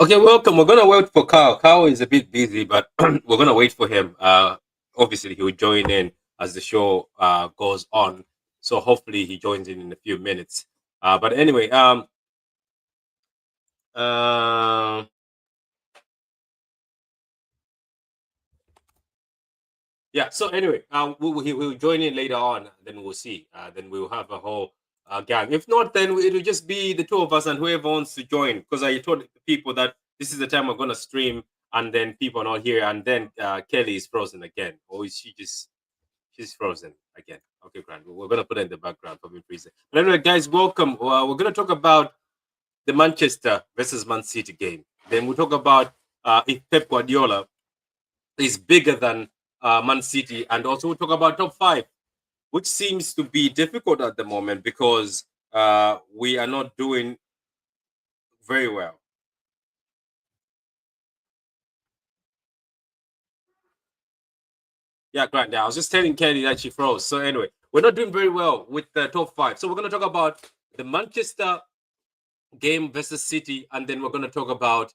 Okay, welcome. We're gonna wait for Carl. Carl is a bit busy, but we're gonna wait for him. Obviously he will join in as the show goes on. So hopefully he joins in a few minutes. But anyway, uh, yeah. So anyway, he'll join in later on. Then we'll see. Then we'll have a whole gang. If not, then it'll just be the two of us and whoever wants to join. Because I told people that this is the time we're gonna stream, and then people are not here, and then Kelly is frozen again, or is she just? She's frozen again. Okay, Grant. We're gonna put it in the background for me, please. But anyway, guys, welcome. We're gonna talk about the Manchester versus Man City game. Then we'll talk about if Pep Guardiola is bigger than Man City, and also we'll talk about top five, which seems to be difficult at the moment because we are not doing very well. Yeah, Grant. Yeah, I was just telling Kelly that she froze. So anyway, we're not doing very well with the top five. So we're gonna talk about the Manchester game versus City, and then we're going to talk about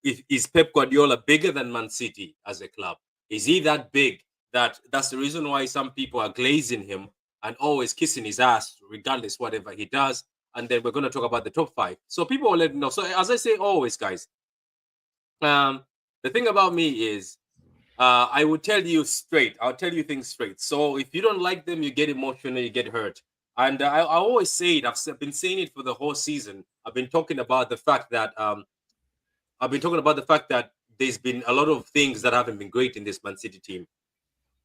is Pep Guardiola bigger than Man City as a club? Is he that big that that's the reason why some people are glazing him and always kissing his ass, regardless whatever he does? And then we're going to talk about the top five. So people will let me know. So as I say always, guys, um, the thing about me is I will tell you straight. I'll tell you things straight. So if you don't like them, you get emotional, you get hurt. And I always say it. Been saying it for the whole season. I've been talking about the fact that there's been a lot of things that haven't been great in this Man City team.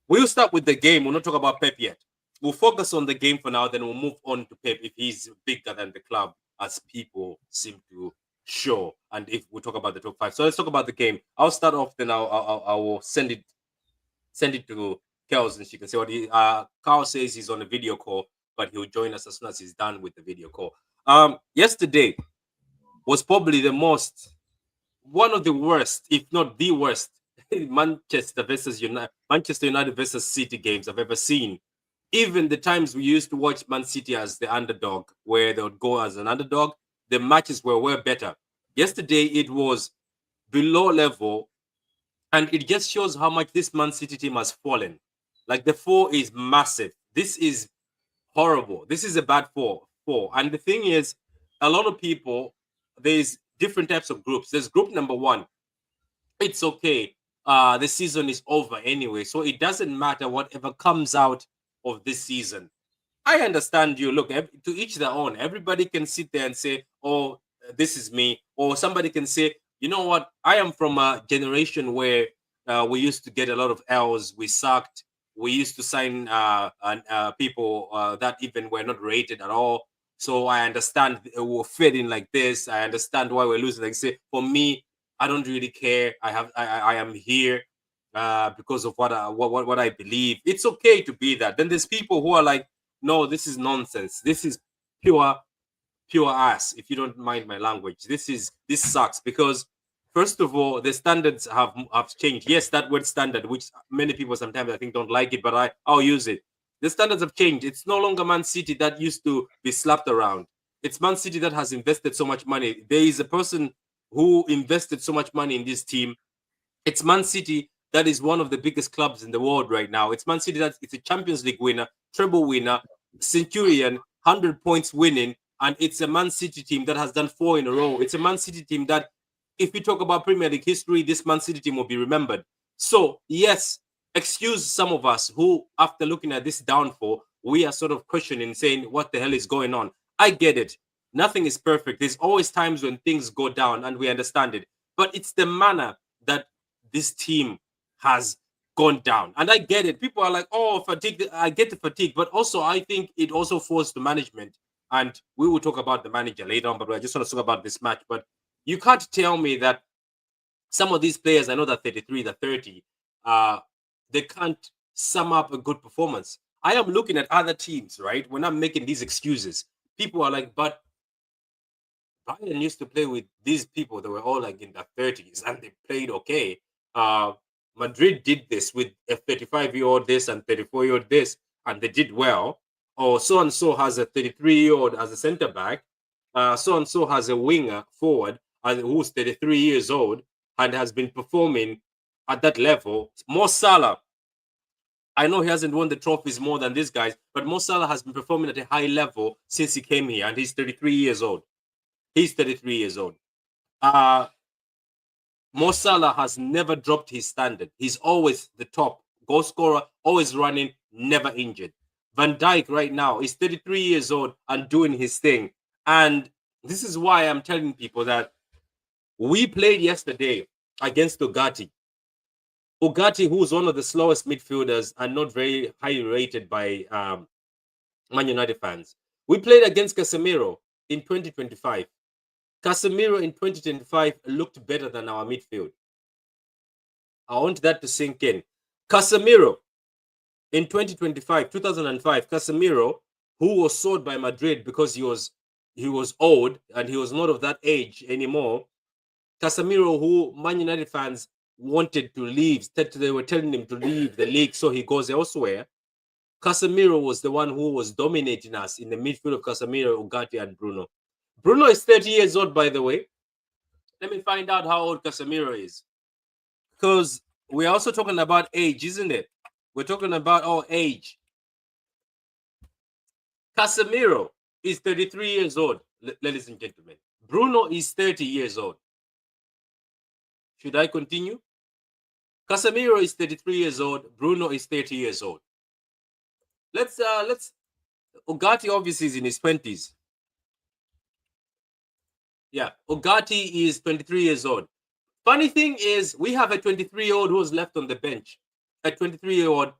We'll start with the game. We'll not talk about Pep yet. We'll focus on the game for now. Then we'll move on to Pep if he's bigger than the club, as people seem to show. And if we talk about the top five, so let's talk about the game. I'll start off. Then I will send it to Kels and she can say what he Carl says he's on a video call, but he'll join us as soon as he's done with the video call. Yesterday was probably the most one of the worst, if not the worst, Manchester United versus City games I've ever seen. Even the times we used to watch Man City as the underdog, where they would go as an underdog, the matches were better. Yesterday it was below level, and it just shows how much this Man City team has fallen. Like the four is massive. This is horrible. This is a bad four. And the thing is, a lot of people, there's different types of groups. There's group number one. It's okay. The season is over anyway, so it doesn't matter whatever comes out of this season. I understand you. Look, to each their own. Everybody can sit there and say, "Oh, this is me," or somebody can say, "You know what? I am from a generation where we used to get a lot of L's. We sucked. We used to sign people that even were not rated at all. So I understand we're fitting like this. I understand why we're losing. Like say, for me, I don't really care. I am here because of what I believe. It's okay to be that. Then there's people who are like, no, this is nonsense. This is pure, pure ass. If you don't mind my language, this sucks because first of all, the standards have changed. Yes, that word standard, which many people sometimes I think don't like it, but I'll use it. The standards have changed. It's no longer Man City that used to be slapped around. It's Man City that has invested so much money. There is a person who invested so much money in this team. It's Man City that is one of the biggest clubs in the world right now. It's Man City that it's a Champions League winner, treble winner, Centurion, 100 points winning, and it's a Man City team that has done four in a row. It's a Man City team that, if we talk about Premier League history, this Man City team will be remembered. So, yes, excuse some of us who, after looking at this downfall, we are sort of questioning, saying, what the hell is going on? I get it. Nothing is perfect. There's always times when things go down, and we understand it. But it's the manner that this team has gone down. And I get it. People are like, oh, fatigue. I get the fatigue. But also, I think it also forced the management. And we will talk about the manager later on, but I just want to talk about this match. But you can't tell me that some of these players, I know that 33, the 30, they can't sum up a good performance. I am looking at other teams, right? When I'm making these excuses, people are like, but Bayern used to play with these people that were all like in their 30s and they played okay. Uh, Madrid did this with a 35-year-old this and 34-year-old this, and they did well. Or so and so has a 33-year-old as a center back. So and so has a winger forward, who's 33 years old and has been performing at that level. Mo Salah, I know he hasn't won the trophies more than these guys, but Mo Salah has been performing at a high level since he came here, and he's 33 years old. He's 33 years old. Mo Salah has never dropped his standard. He's always the top goal scorer, always running, never injured. Van Dijk right now is 33 years old and doing his thing. And this is why I'm telling people that we played yesterday against Ugarte. Ugarte, who's one of the slowest midfielders and not very highly rated by Man United fans. We played against Casemiro in 2025. Casemiro in 2025 looked better than our midfield. I want that to sink in. Casemiro in 2005, Casemiro, who was sold by Madrid because he was old and he was not of that age anymore. Casemiro, who Man United fans wanted to leave, they were telling him to leave the league so he goes elsewhere. Casemiro was the one who was dominating us in the midfield of Casemiro, Ugarte, and Bruno. Bruno is 30 years old, by the way. Let me find out how old Casemiro is. Because we're also talking about age, isn't it? We're talking about age. Casemiro is 33 years old, ladies and gentlemen. Bruno is 30 years old. Should I continue? Casemiro is 33 years old. Bruno is 30 years old. Let's Ugarte obviously is in his 20s. Yeah, Ugarte is 23 years old. Funny thing is, we have a 23-year-old who was left on the bench. A 23-year-old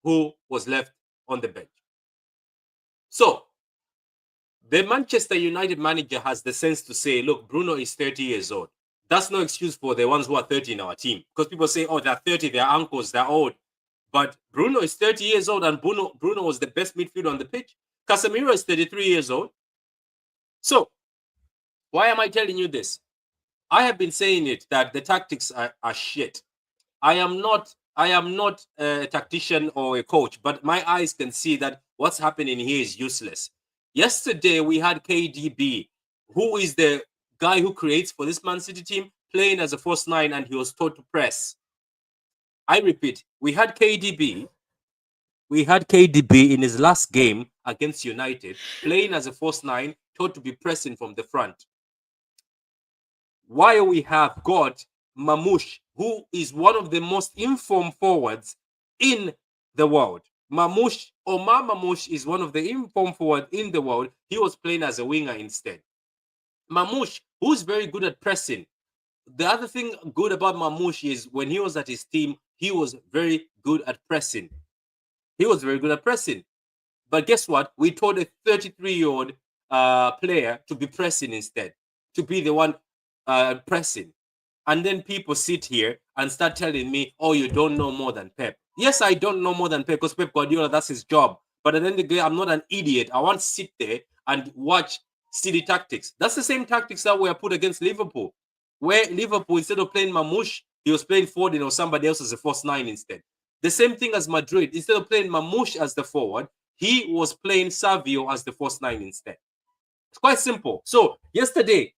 who was left on the bench. So, the Manchester United manager has the sense to say, look, Bruno is 30 years old. That's no excuse for the ones who are 30 in our team. Because people say, oh, they're 30, they're uncles, they're old. But Bruno is 30 years old, and Bruno was the best midfielder on the pitch. Casemiro is 33 years old. So, why am I telling you this? I have been saying it, that the tactics are shit. I am not a tactician or a coach, but my eyes can see that what's happening here is useless. Yesterday, we had KDB, who is the guy who creates for this Man City team, playing as a false nine, and he was taught to press. I repeat, we had KDB in his last game against United, playing as a false nine, taught to be pressing from the front. While we have got Mamouche, who is one of the most informed forwards in the world. Omar Mamouche is one of the informed forwards in the world. He was playing as a winger instead. Mamouche, who's very good at pressing. The other thing good about Mamouche is when he was at his team, he was very good at pressing. But guess what? We told a 33-year-old player to be pressing instead, to be the one pressing. And then people sit here and start telling me, oh, you don't know more than Pep. Yes, I don't know more than Pep because Pep Guardiola, that's his job. But at the end of the day, I'm not an idiot. I want to sit there and watch silly tactics. That's the same tactics that were put against Liverpool, where Liverpool, instead of playing Mamouche, he was playing Foden or somebody else as a false nine instead. The same thing as Madrid. Instead of playing Mamouche as the forward, he was playing Savio as the false nine instead. It's quite simple. So yesterday,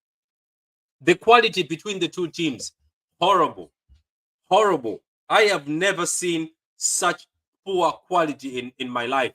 the quality between the two teams, horrible. I have never seen such poor quality in my life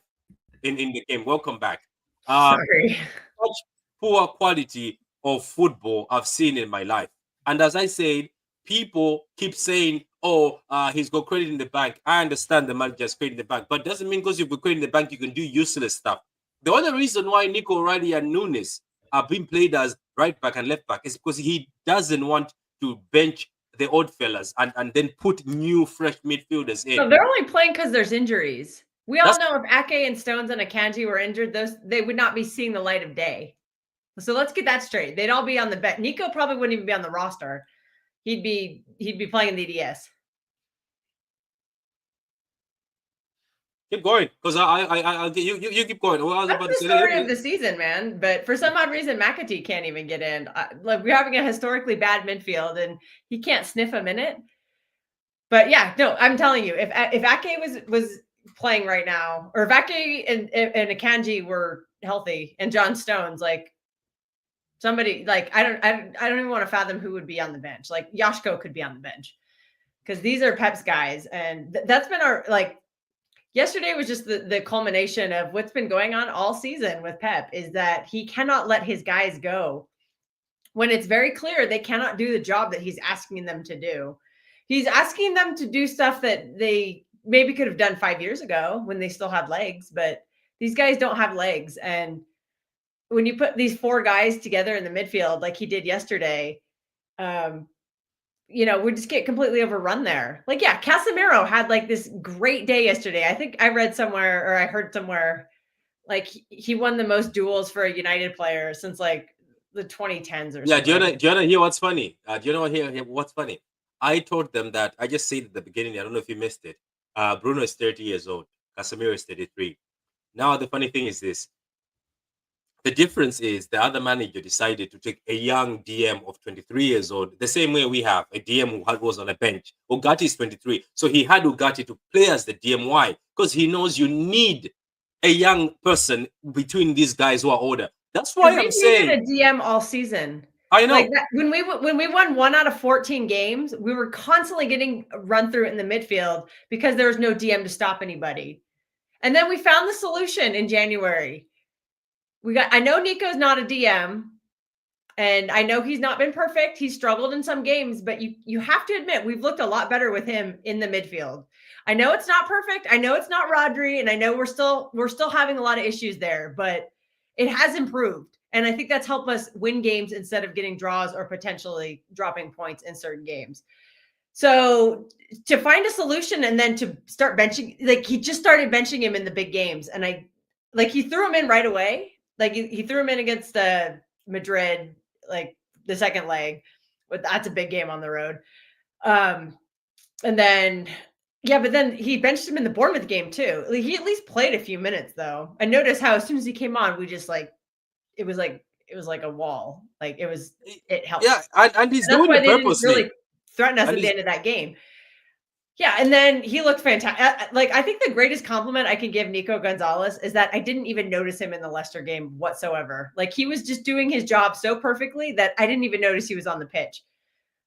in the game. Welcome back. Sorry. Such poor quality of football I've seen in my life. And as I said, people keep saying, oh, he's got credit in the bank. I understand the manager's credit in the bank, but doesn't mean because you've got credit in the bank, you can do useless stuff. The other reason why Nico O'Reilly and Nunes are being played as right back and left back is because he doesn't want to bench the old fellas and then put new, fresh midfielders in. No, they're only playing because there's injuries. We all know if Ake and Stones and Akanji were injured, they would not be seeing the light of day. So let's get that straight. They'd all be on the bench. Nico probably wouldn't even be on the roster. He'd be playing in the EDS. Keep going, because I'll get you keep going. That's the story of the season, man. But for some odd reason, McAtee can't even get in. Like, we're having a historically bad midfield, and he can't sniff a minute. But yeah, no, I'm telling you, if Ake was playing right now, or if Ake and Akanji were healthy, and John Stones, like, Somebody like I don't even want to fathom who would be on the bench. Like Yashko could be on the bench because these are Pep's guys, and that's been our like. Yesterday was just the culmination of what's been going on all season with Pep is that he cannot let his guys go when it's very clear they cannot do the job that he's asking them to do. He's asking them to do stuff that they maybe could have done 5 years ago when they still had legs, but these guys don't have legs. And when you put these four guys together in the midfield, like he did yesterday, we just get completely overrun there. Like, yeah, Casemiro had like this great day yesterday. I think I read somewhere or I heard somewhere like he won the most duels for a United player since like the 2010s or Yeah, something. do you want to hear what's funny? Do you know what's funny? I told them that I just said at the beginning. I don't know if you missed it. Bruno is 30 years old. Casemiro is 33. Now the funny thing is this: the difference is the other manager decided to take a young DM of 23 years old, the same way we have a DM who was on a bench. Ugarte is 23, so he had Ugarte to play as the DM. Why? Because he knows you need a young person between these guys who are older. That's why I'm saying a DM all season. I know. Like that, when we won 1 out of 14 games, we were constantly getting run through in the midfield because there was no DM to stop anybody. And then we found the solution in January. I know Nico's not a DM, and I know he's not been perfect. He's struggled in some games, but you have to admit we've looked a lot better with him in the midfield. I know it's not perfect. I know it's not Rodri, and I know we're still having a lot of issues there, but it has improved. And I think that's helped us win games instead of getting draws or potentially dropping points in certain games. So to find a solution and then to start benching, like he just started benching him in the big games. And he threw him in right away. Like he threw him in against Madrid, like the second leg. But that's a big game on the road. And then, but then he benched him in the Bournemouth game too. Like, he at least played a few minutes though. I noticed how as soon as he came on, we just it was like a wall. Like it helped. Yeah, and he's doing it purposely. Really threaten us at the end of that game. Yeah, and then he looked fantastic. Like, I think the greatest compliment I can give Nico Gonzalez is that I didn't even notice him in the Leicester game whatsoever. Like, he was just doing his job so perfectly that I didn't even notice he was on the pitch,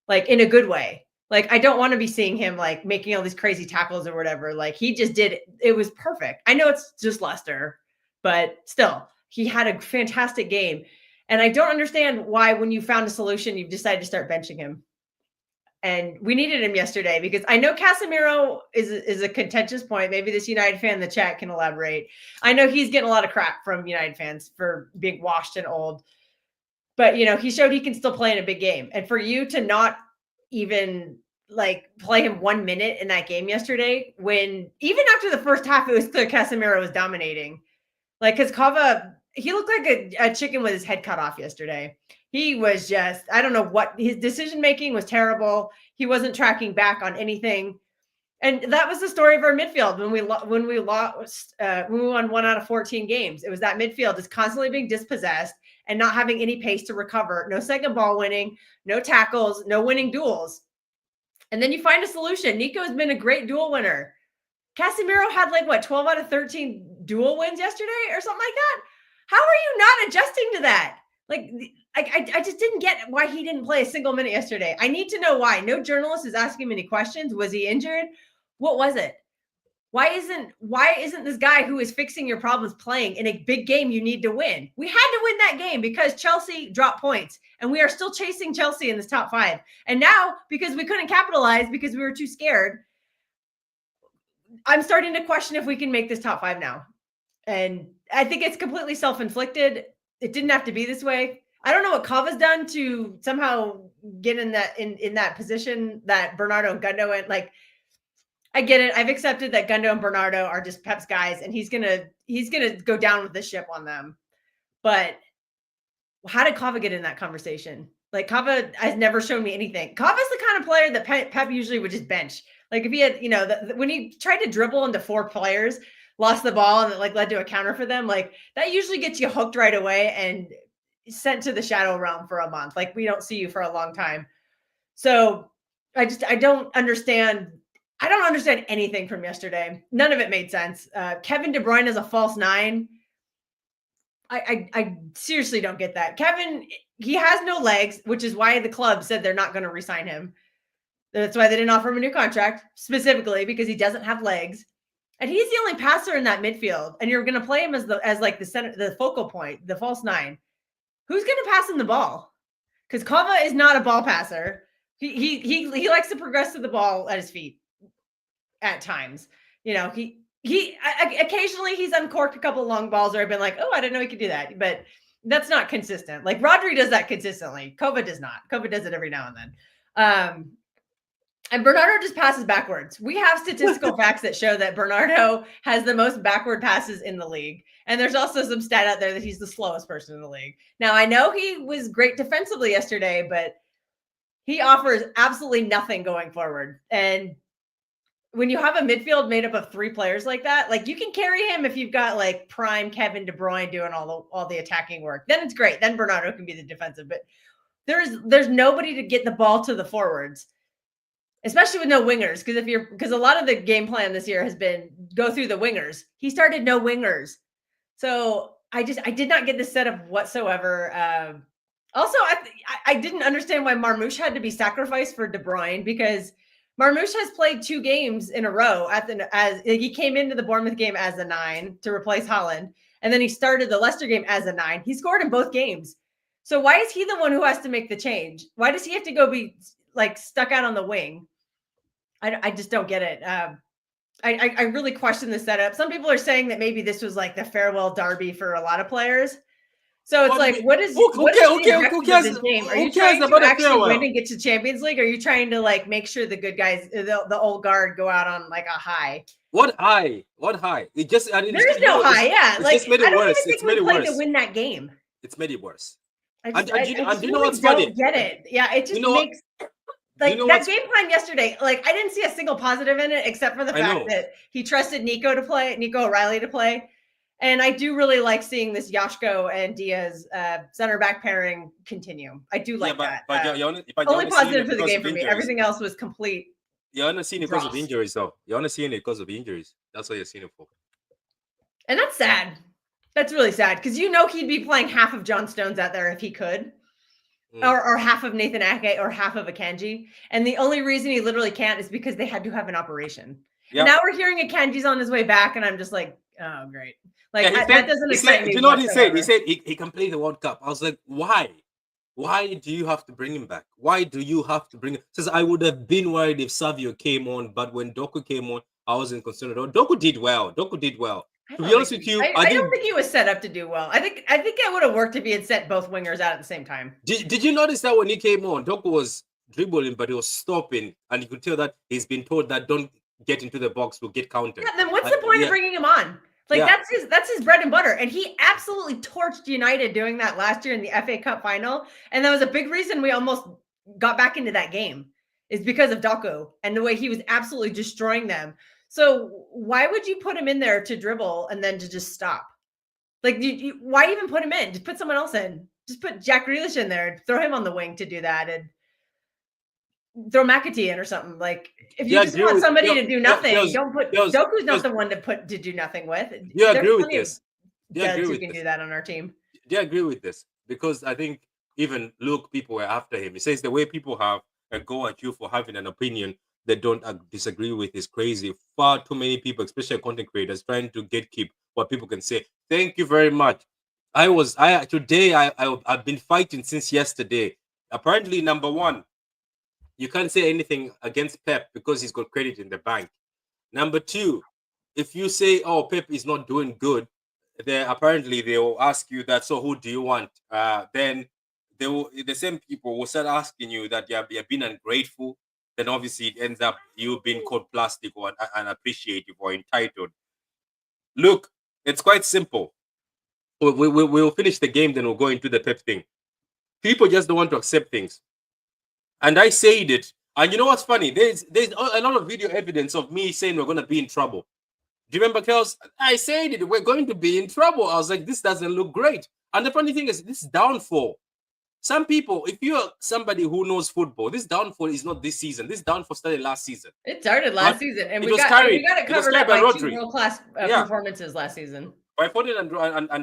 like in a good way. Like, I don't want to be seeing him like making all these crazy tackles or whatever. Like, he just did it. It was perfect. I know it's just Leicester, but still, he had a fantastic game. And I don't understand why, when you found a solution, you've decided to start benching him. And we needed him yesterday because I know Casemiro is a contentious point. Maybe this United fan in the chat can elaborate. I know he's getting a lot of crap from United fans for being washed and old. But, he showed he can still play in a big game. And for you to not even play him 1 minute in that game yesterday, when even after the first half, it was clear Casemiro was dominating. Because Kava, he looked like a chicken with his head cut off yesterday. He was just, I don't know what, his decision-making was terrible. He wasn't tracking back on anything. And that was the story of our midfield when we won 1 out of 14 games. It was that midfield is constantly being dispossessed and not having any pace to recover. No second ball winning, no tackles, no winning duels. And then you find a solution. Nico has been a great duel winner. Casemiro had 12 out of 13 duel wins yesterday or something like that. How are you not adjusting to that? I just didn't get why he didn't play a single minute yesterday. I need to know why. No journalist is asking him any questions. Was he injured? What was it? Why isn't this guy who is fixing your problems playing in a big game you need to win? We had to win that game because Chelsea dropped points, and we are still chasing Chelsea in this top 5. And now, because we couldn't capitalize because we were too scared, I'm starting to question if we can make this top 5 now. And I think it's completely self-inflicted. It didn't have to be this way. I don't know what Kava's done to somehow get in that position that Bernardo and Gundo went. I get it. I've accepted that Gundo and Bernardo are just Pep's guys, and he's gonna go down with the ship on them. But how did Kava get in that conversation? Kava has never shown me anything. Kava's the kind of player that Pep usually would just bench. If he had, when he tried to dribble into 4 players, lost the ball, and it led to a counter for them, that usually gets you hooked right away and sent to the shadow realm for a month. We don't see you for a long time. So I don't understand. I don't understand anything from yesterday. None of it made sense. Kevin De Bruyne is a false 9. I seriously don't get that. Kevin, he has no legs, which is why the club said they're not going to re-sign him. That's why they didn't offer him a new contract, specifically because he doesn't have legs. And he's the only passer in that midfield. And you're going to play him as like the center, the focal point, the false nine. Who's going to pass him the ball? Because Kova is not a ball passer. He likes to progress to the ball at his feet at times. You know, he occasionally he's uncorked a couple of long balls where I've been like, oh, I didn't know he could do that. But that's not consistent. Like Rodri does that consistently. Kova does not. Kova does it every now and then. And Bernardo just passes backwards. We have statistical facts that show that Bernardo has the most backward passes in the league. And there's also some stat out there that he's the slowest person in the league. Now, I know he was great defensively yesterday, but he offers absolutely nothing going forward. And when you have a midfield made up of 3 players like that, like you can carry him if you've got like prime Kevin De Bruyne doing all the attacking work. Then it's great. Then Bernardo can be the defensive. But there's nobody to get the ball to the forwards. Especially with no wingers, because a lot of the game plan this year has been go through the wingers. He started no wingers, so I did not get this setup whatsoever. Also, I didn't understand why Marmoush had to be sacrificed for De Bruyne, because Marmoush has played 2 games in a row as he came into the Bournemouth game as a 9 to replace Haaland, and then he started the Leicester game as a 9. He scored in both games, so why is he the one who has to make the change? Why does he have to go be like stuck out on the wing? I just don't get it. I really question the setup. Some people are saying that maybe this was like the farewell derby for a lot of players. So it's like, what is the objective of this game? Are you trying to actually win and get to Champions League? Or are you trying to like make sure the good guys, the old guard, go out on like a high? What high? What high? It just there is no high. Yeah, like just made it worse. It's made it worse to win that game. It's made it worse. I just you know what's funny? Get it? Yeah, it just makes. Like that game plan yesterday, like I didn't see a single positive in it except for the fact that he trusted Nico O'Reilly to play. And I do really like seeing this Yashko and Diaz center back pairing continue. I do like that. But only positive for the game for me. Everything else was complete. You're not seeing it because of injuries, though. You're not seeing it because of injuries. That's what you're seeing it for. And that's sad. That's really sad because he'd be playing half of John Stones out there if he could. Or half of Nathan Ake or half of Akanji. And the only reason he literally can't is because they had to have an operation. Yep. Now we're hearing Akanji's on his way back, and I'm just like, oh, great. Like, that doesn't excite me. Do you know what he said? He said he can play the World Cup. I was like, why? Why do you have to bring him back? Why do you have to bring him? Says I would have been worried if Savio came on, but when Doku came on, I wasn't concerned at all. Doku did well. To be honest with you, I don't think he was set up to do well. I think it would have worked if he had set both wingers out at the same time. Did you notice that when he came on, Doku was dribbling, but he was stopping, and you could tell that he's been told that don't get into the box, will get countered. Yeah, then what's the point of bringing him on? Like that's his bread and butter, and he absolutely torched United doing that last year in the FA Cup final, and that was a big reason we almost got back into that game, is because of Doku and the way he was absolutely destroying them. So why would you put him in there to dribble and then to just stop? Like, why even put him in? Just put someone else in. Just put Jack Grealish in there. Throw him on the wing to do that, and throw McAtee in or something. Like, if you just want somebody to do nothing, don't put Doku's not the one to do nothing with. Do you agree with this? Do you agree with this? Do that on our team? Do you agree with this? Because I think even Luke, people were after him. He says the way people have a go at you for having an opinion they don't disagrre with is crazy. Far too many people, especially content creators, trying to gatekeep what people can say. Thank you very much. I've been fighting since yesterday. Apparently, number one, you can't say anything against Pep because he's got credit in the bank. Number two, if you say, oh, Pep is not doing good, then apparently they will ask you that, so who do you want? Then the same people will start asking you that you're being ungrateful. Then obviously it ends up you being called plastic or unappreciative or entitled. Look, it's quite simple. We'll finish the game, then we'll go into the Pep thing. People just don't want to accept things. And I said it. And you know what's funny? There's a lot of video evidence of me saying we're going to be in trouble. Do you remember, Kels? I said it. We're going to be in trouble. I was like, this doesn't look great. And the funny thing is, this downfall. Some people, if you're somebody who knows football, this downfall is not this season. This downfall started last season. It started last season. And we got it covered up by 2 world-class performances last season. by Foden and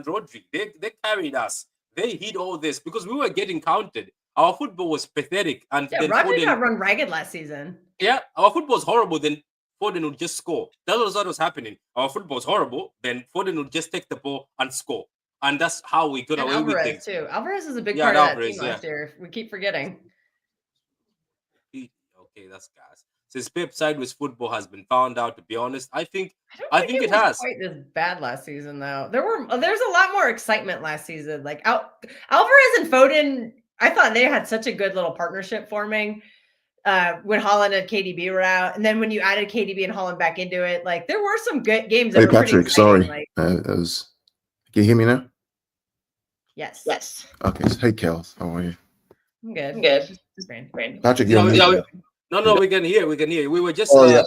Rodri. They carried us. They hid all this because we were getting counted. Our football was pathetic. And Yeah, then Rodri Foden, got run ragged last season. yeah, our football was horrible. Then Foden would just score. That was what was happening. Our football was horrible. Then Foden would just take the ball and score. And that's how we got And away with Alvarez things. too. Alvarez is a big Yeah, part of that Alvarez, team last year. We keep forgetting. Okay, that's gas. Since Pep sideways football has been found out, to be honest, I think I don't think it was has. quite this bad last season though. There's a lot more excitement last season. Like Alvarez and Foden, I thought they had such a good little partnership forming when Haaland and KDB were out, and then when you added KDB and Haaland back into it, like there were some good games. That Hey were pretty Patrick, exciting, sorry. like, Can you hear me now? yes. Okay. So, hey, Kels, how are you? I'm good. Just brain. Patrick, Yeah, you're no, we can hear. We were just. Oh yeah,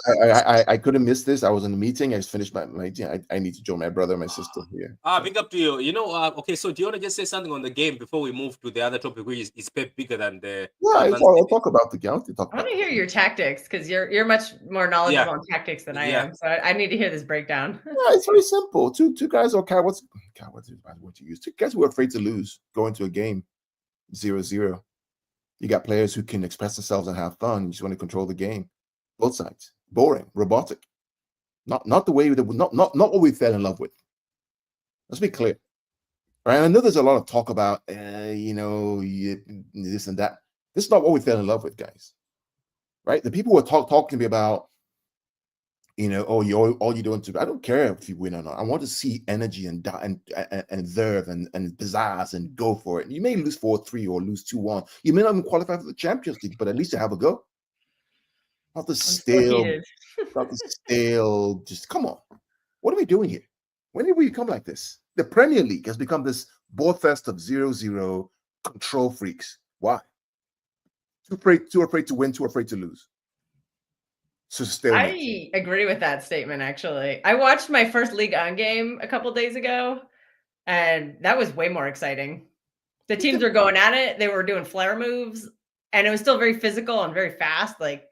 I couldn't miss this. I was in a meeting. I just finished my meeting. I need to join my brother and my sister here. Big up to you. You know, okay. So, do you want to just say something on the game before we move to the other topic, which is Pep bigger than the? Yeah, I'll talk about the game. I want to hear your tactics because you're much more knowledgeable on tactics than I am. So I need to hear this breakdown. Yeah, it's very simple. Two guys are cowards. Cowards is a bad word to use. Two guys who are afraid to lose, go into a game 0-0. You got players who can express themselves and have fun. You just want to control the game. Both sides. Boring, robotic. Not the way not what we fell in love with. Let's be clear. Right? I know there's a lot of talk about this and that. This is not what we fell in love with, guys. Right? The people who are talking to me about, all you're doing to. I don't care if you win or not. I want to see energy and verve and pizzazz and go for it. You may lose 4-3 or lose 2-1. You may not even qualify for the Champions League, but at least you have a go. Not the stale. Just come on. What are we doing here? When did we become like this? The Premier League has become this ball fest of 0-0 control freaks. Why? Too afraid to win, too afraid to lose. So I agree with that statement, actually. I watched my first Ligue 1 game a couple days ago, and that was way more exciting. The teams were going at it. They were doing flare moves, and it was still very physical and very fast. It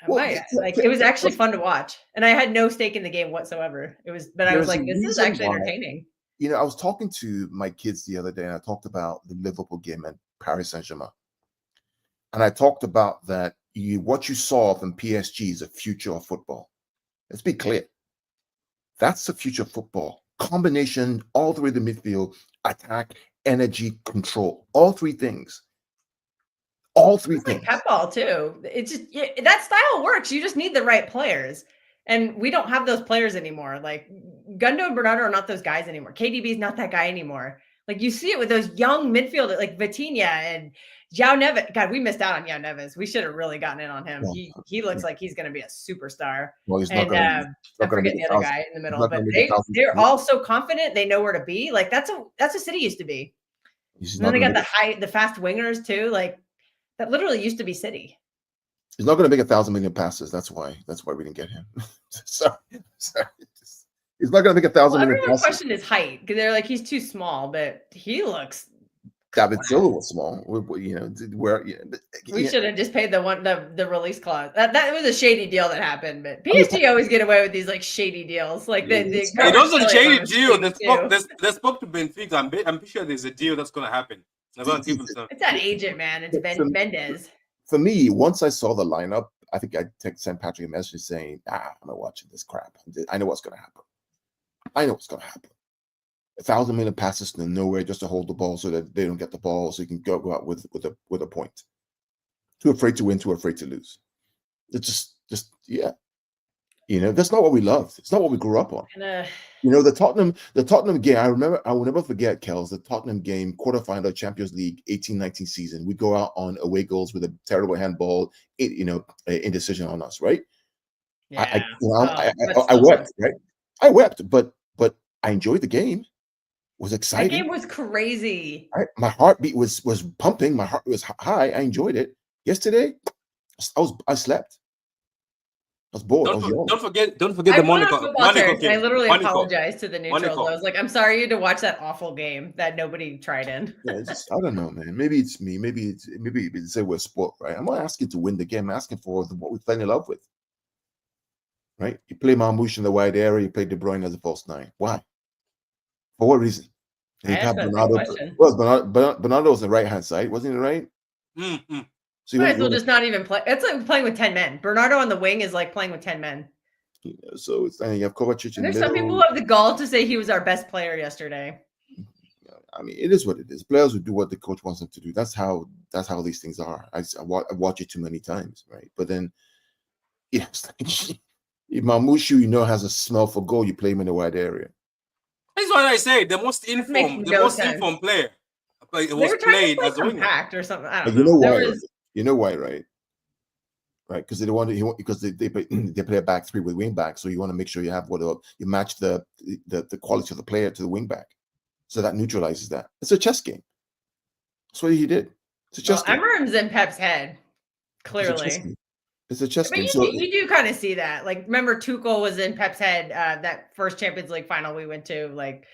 was actually fun to watch. And I had no stake in the game whatsoever. I was like, this is actually entertaining. I was talking to my kids the other day, and I talked about the Liverpool game at Paris Saint-Germain. And I talked about that what you saw from PSG is a future of football. Let's be clear. That's the future of football. Combination, all three of the midfield, attack, energy, control. All three things. All three things. Like pep ball too. It's just that style works. You just need the right players. And we don't have those players anymore. Like Gundo and Bernardo are not those guys anymore. KDB is not that guy anymore. Like you see it with those young midfielders like Vitinha and João Neves. God, we missed out on João Neves. We should have really gotten in on him. He looks like he's going to be a superstar. Well, he's not I forget the other guy in the middle, but they're all so confident. They know where to be. Like that's a City used to be. And then they got the fast wingers too. Like that literally used to be City. He's not going to make 1,000 million passes. That's why we didn't get him. sorry. He's not going to make 1,000 million passes. Everyone questioned his height because they're like he's too small, but he looks. David Silva was small. We should have just paid the release clause. That was a shady deal that happened, but PSG always get away with these like shady deals. Like it was a shady deal. They spoke to Benfica. I'm sure there's a deal that's going to happen. It's that agent, man. It's Ben Mendes. For me, once I saw the lineup, I think I sent Patrick a message saying, I'm not watching this crap. I know what's going to happen. 1,000 million passes to nowhere just to hold the ball so that they don't get the ball, so you can go out with a point. Too afraid to win, too afraid to lose. It's just that's not what we loved. It's not what we grew up on. The Tottenham game. I will never forget, Kels, the Tottenham game, quarterfinal Champions League 18-19 season. We go out on away goals with a terrible handball, indecision on us, right? Yeah. I wept, right? I wept, but I enjoyed the game. It was exciting. The game was crazy. My heartbeat was pumping. My heart was high. I enjoyed it. Yesterday, I slept. I was bored. Don't forget the Monaco game. I literally apologized to the neutrals. I was like, I'm sorry you had to watch that awful game that nobody tried in. I don't know, man. Maybe it's me. Maybe it's say we're sport, right? I'm not asking to win the game. I'm asking for what we fell in love with. Right? You play Marmoush in the wide area, you play De Bruyne as a false nine. Why? For what reason? I They asked have that same Bernardo. question. Well, Bernardo was on the right hand side, wasn't it right? Mm. So Might as well just not even play. It's like playing with 10 men. Bernardo on the wing is like playing with 10 men. so it's you have Kovacic in And the there's some people middle. who have the gall to say he was our best player yesterday. I mean, it is what it is. Players will do what the coach wants them to do. That's how these things are. I watch it too many times, right? But then, yes, if Mamouche, has a smell for goal, you play him in the wide area. That's what I say. The most Makes informed no sense. player. But it They was were trying played to play as a winger. compact or something. I don't But you know know. why? There was, You know why, right? Right, because because they play a back three with wing back, so you want to make sure you have you match the quality of the player to the wing back, so that neutralizes that. It's a chess game. That's what he did. It's a chess game. Emerim's in Pep's head, clearly. It's a chess But game. you do kind of see that. Like, remember Tuchel was in Pep's head that first Champions League final we went to. Like,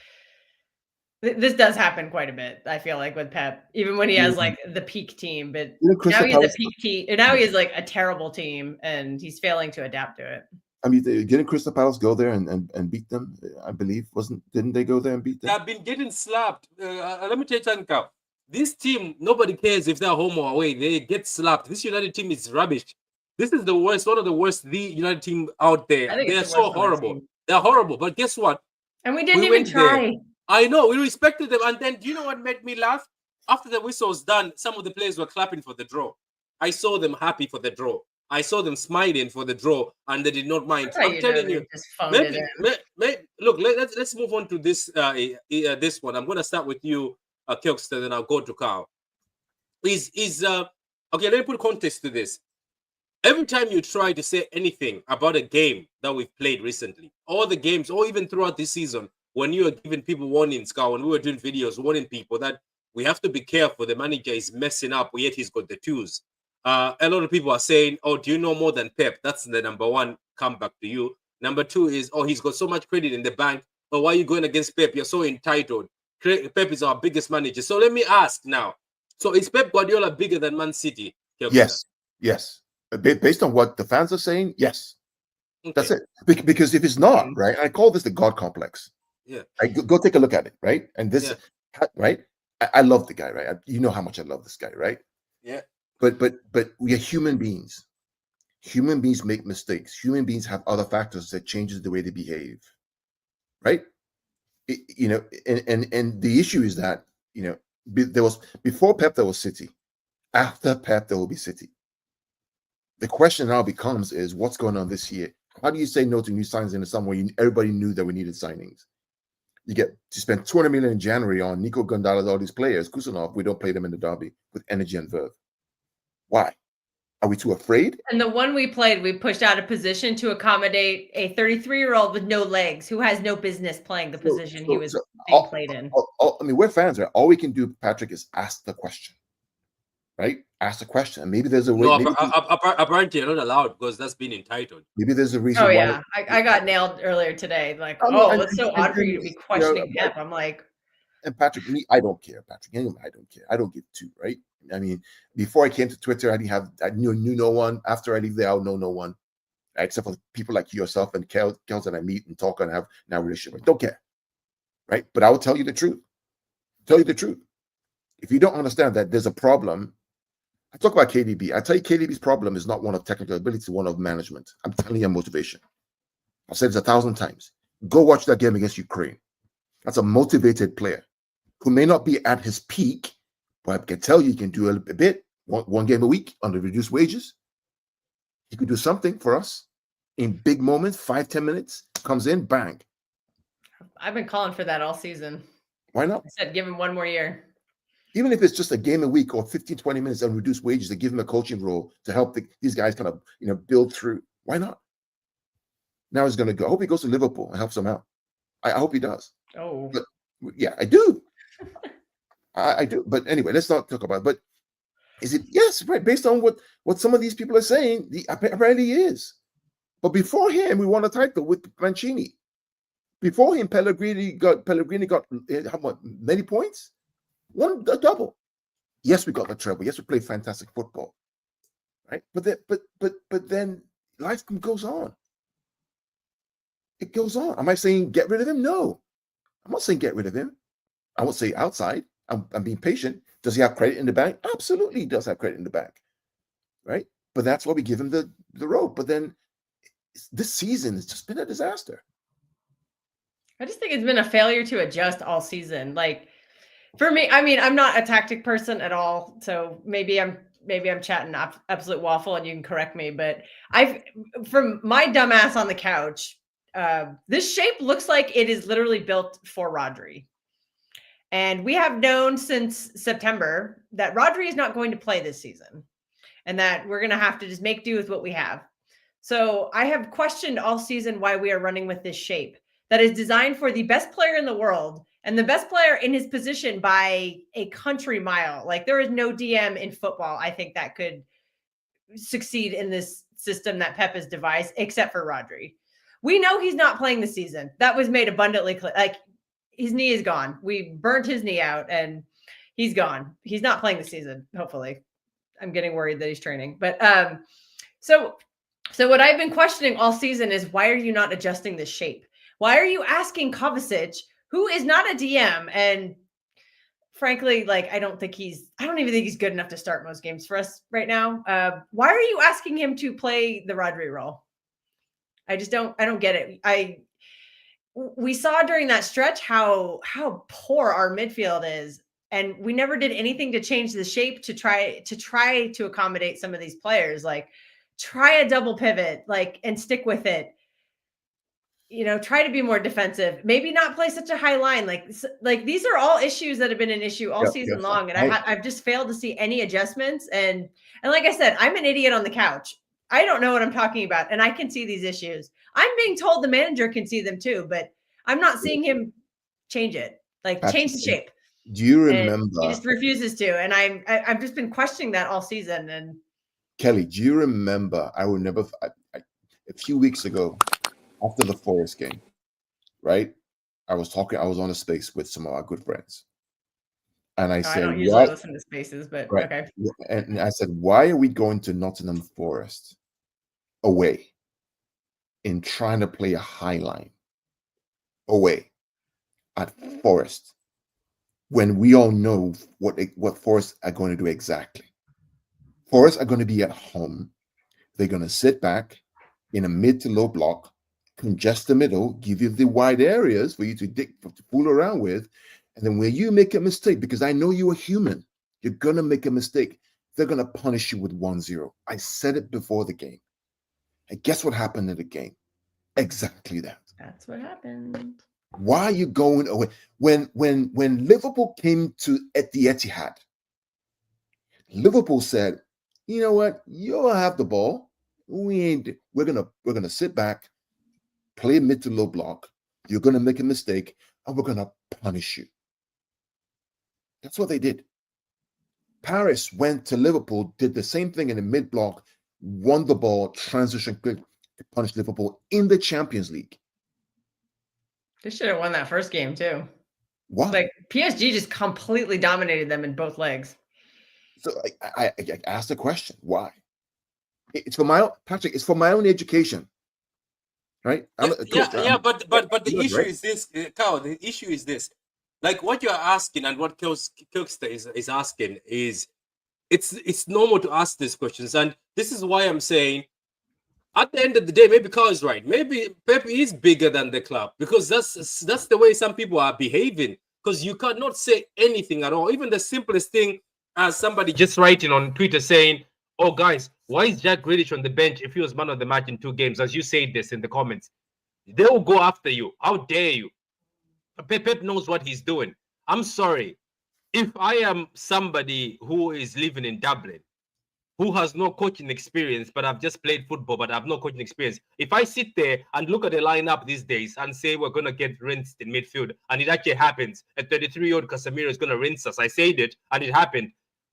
this does happen quite a bit, I feel like, with Pep, even when he has like the peak team. But now he has a peak team, and now he has like a terrible team, and he's failing to adapt to it. I mean, didn't Crystal Palace go there and beat them? I believe didn't they go there and beat them? They've been getting slapped. Let me tell you something, Carl. This team, nobody cares if they're home or away. They get slapped. This United team is rubbish. This is the worst, one of the worst United team out there. They're so horrible. They're horrible. But guess what? And we didn't even try. There. I know, we respected them. And then, do you know what made me laugh? After the whistle was done, some of the players were clapping for the draw. I saw them happy for the draw. I saw them smiling for the draw, and they did not mind. I'm telling you. Look, let's move on to this this one. I'm going to start with you, Kelkster, then I'll go to Carl. Okay? Let me put context to this. Every time you try to say anything about a game that we've played recently, all the games, or even throughout this season, when you are giving people warnings, Carl, when we were doing videos warning people that we have to be careful, the manager is messing up, yet he's got the tools. A lot of people are saying, oh, do you know more than Pep? That's the number one comeback to you. Number two is, oh, he's got so much credit in the bank. Oh, why are you going against Pep? You're so entitled. Pep is our biggest manager. So let me ask now. So is Pep Guardiola bigger than Man City? Yes. Based on what the fans are saying, yes. Okay. That's it. Because if it's not, right, I call this the God complex. Yeah. Go take a look at it, right? And this, right? I love the guy, right? You know how much I love this guy, right? Yeah. But we are human beings. Human beings make mistakes. Human beings have other factors that changes the way they behave, right? And the issue is that there was before Pep there was City, after Pep there will be City. The question now becomes is what's going on this year? How do you say no to new signings in the summer when everybody knew that we needed signings? You get to spend 200 million in January on Nico Gonzalez, all these players. Kusanov, we don't play them in the derby with energy and verve. Why? Are we too afraid? And the one we played, we pushed out of position to accommodate a 33-year-old with no legs who has no business playing the position he was being played in. I mean, we're fans, right? All we can do, Patrick, is ask the question. Right? Ask the question. And maybe there's a way. No, apparently you're not allowed because that's been entitled. Maybe there's a reason. Oh, yeah. I got nailed earlier today. Like, it's so odd for you to be questioning Pep. I'm like. And Patrick, I don't care, Patrick. Anyway, I don't care. I don't give two, right? I mean, before I came to Twitter, I knew no one. After I leave there, I'll know no one, except for people like yourself and Kels that I meet and talk and have now relationship. Don't care, right? But I will tell you the truth. Tell you the truth. If you don't understand that there's a problem, I talk about KDB. I tell you, KDB's problem is not one of technical ability, it's one of management. I'm telling you, motivation. I've said this 1,000 times. Go watch that game against Ukraine. That's a motivated player who may not be at his peak, but I can tell you he can do a bit, one game a week on the reduced wages. He could do something for us in big moments, 5-10 minutes, comes in, bang. I've been calling for that all season. Why not? I said give him one more year. Even if it's just a game a week or 15-20 minutes on reduced wages to give him a coaching role to help these guys kind of build through. Why not? Now he's going to go. I hope he goes to Liverpool and helps them out. I hope he does. Oh. But, yeah, I do. I do. But anyway, let's not talk about it. But is it? Yes, right. Based on what some of these people are saying, apparently he is. But before him, we won a title with Mancini. Before him, Pellegrini got how much? Many points? Won a double. Yes, we got the treble. Yes, we played fantastic football. Right? But then life goes on. It goes on. Am I saying get rid of him? No. I'm not saying get rid of him. I won't say outside. I'm being patient. Does he have credit in the bank? Absolutely, he does have credit in the bank, right? But that's why we give him the rope. But then this season has just been a disaster. I just think it's been a failure to adjust all season. Like for me, I mean, I'm not a tactic person at all, so maybe I'm chatting absolute waffle, and you can correct me. But from my dumbass on the couch, this shape looks like it is literally built for Rodri. And we have known since September that Rodri is not going to play this season and that we're going to have to just make do with what we have. So I have questioned all season why we are running with this shape that is designed for the best player in the world and the best player in his position by a country mile. Like there is no DM in football, I think, that could succeed in this system that Pep has devised, except for Rodri. We know he's not playing the season. That was made abundantly clear. Like, his knee is gone. We burnt his knee out and he's gone. He's not playing the season, hopefully. I'm getting worried that he's training. But so what I've been questioning all season is, why are you not adjusting this shape? Why are you asking Kovacic, who is not a DM, and frankly, like I don't even think he's good enough to start most games for us right now. Why are you asking him to play the Rodri role? I don't get it. We saw during that stretch how poor our midfield is, and we never did anything to change the shape to try to accommodate some of these players. Like, try a double pivot, like, and stick with it. You know, try to be more defensive. Maybe not play such a high line. Like these are all issues that have been an issue all season long, and I've just failed to see any adjustments. And like I said, I'm an idiot on the couch. I don't know what I'm talking about, and I can see these issues. I'm being told the manager can see them too, but I'm not seeing him change it. Like, change the shape. Do you remember? And he just refuses to, and I've just been questioning that all season. And Kelly, do you remember? A few weeks ago, after the Forest game, right? I was on a space with some of our good friends, and I said, I don't usually listen to spaces, but right. Okay. And I said, why are we going to Nottingham Forest away in trying to play a high line away at Forest when we all know what Forest are going to do exactly? Forest are going to be at home. They're going to sit back in a mid to low block, congest the middle, give you the wide areas for you to fool around with. And then when you make a mistake, because I know you're human, you're going to make a mistake, they're going to punish you with 1-0. I said it before the game. And guess what happened in the game? Exactly that. That's what happened. Why are you going away? When Liverpool came at the Etihad, Liverpool said, you know what? You'll have the ball. We're gonna sit back, play mid to low block. You're gonna make a mistake, and we're gonna punish you. That's what they did. Paris went to Liverpool, did the same thing in the mid block, won the ball, transition quick to punish Liverpool in the Champions League. They should have won that first game too. Why? Like, PSG just completely dominated them in both legs. So I asked the question, why? It's for my own, Patrick. It's for my own education, right? But the issue is this, Carl. The issue is this: like what you're asking and what Kilkster is asking is, it's normal to ask these questions, and this is why I'm saying, at the end of the day, maybe Carl is right. Maybe Pep is bigger than the club, because that's the way some people are behaving. Because you cannot say anything at all, even the simplest thing. As somebody just writing on Twitter saying, oh, guys, why is Jack Grealish on the bench if he was man of the match in 2 games? As you say this in the comments, they will go after you. How dare you? Pep knows what he's doing. I'm sorry. If I am somebody who is living in Dublin, who has no coaching experience, but I've just played football, but I have no coaching experience. If I sit there and look at the lineup these days and say we're going to get rinsed in midfield, and it actually happens, a 33-year-old Casemiro is going to rinse us. I said it, and it happened.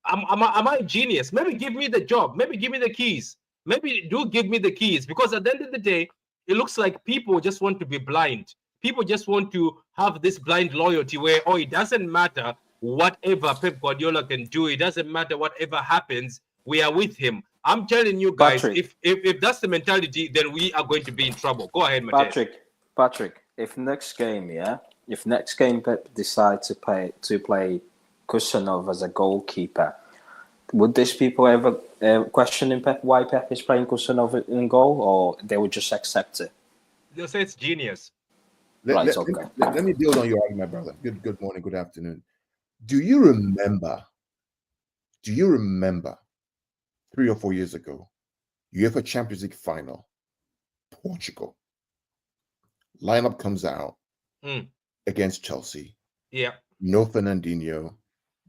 Am I a genius? Maybe give me the job. Maybe give me the keys. Maybe do give me the keys. Because at the end of the day, it looks like people just want to be blind. People just want to have this blind loyalty where, oh, it doesn't matter whatever Pep Guardiola can do. It doesn't matter whatever happens. We are with him. I'm telling you guys, if that's the mentality, then we are going to be in trouble. Go ahead, Matej. Patrick, if next game, if next game Pep decides to play Kusanov as a goalkeeper, would these people ever question why Pep is playing Kusanov in goal, or they would just accept it? They'll say it's genius. Let me build on your argument, brother. Good morning, good afternoon. Do you remember 3 or 4 years ago, UEFA Champions League final, Portugal, lineup comes out against Chelsea. Yeah. No Fernandinho,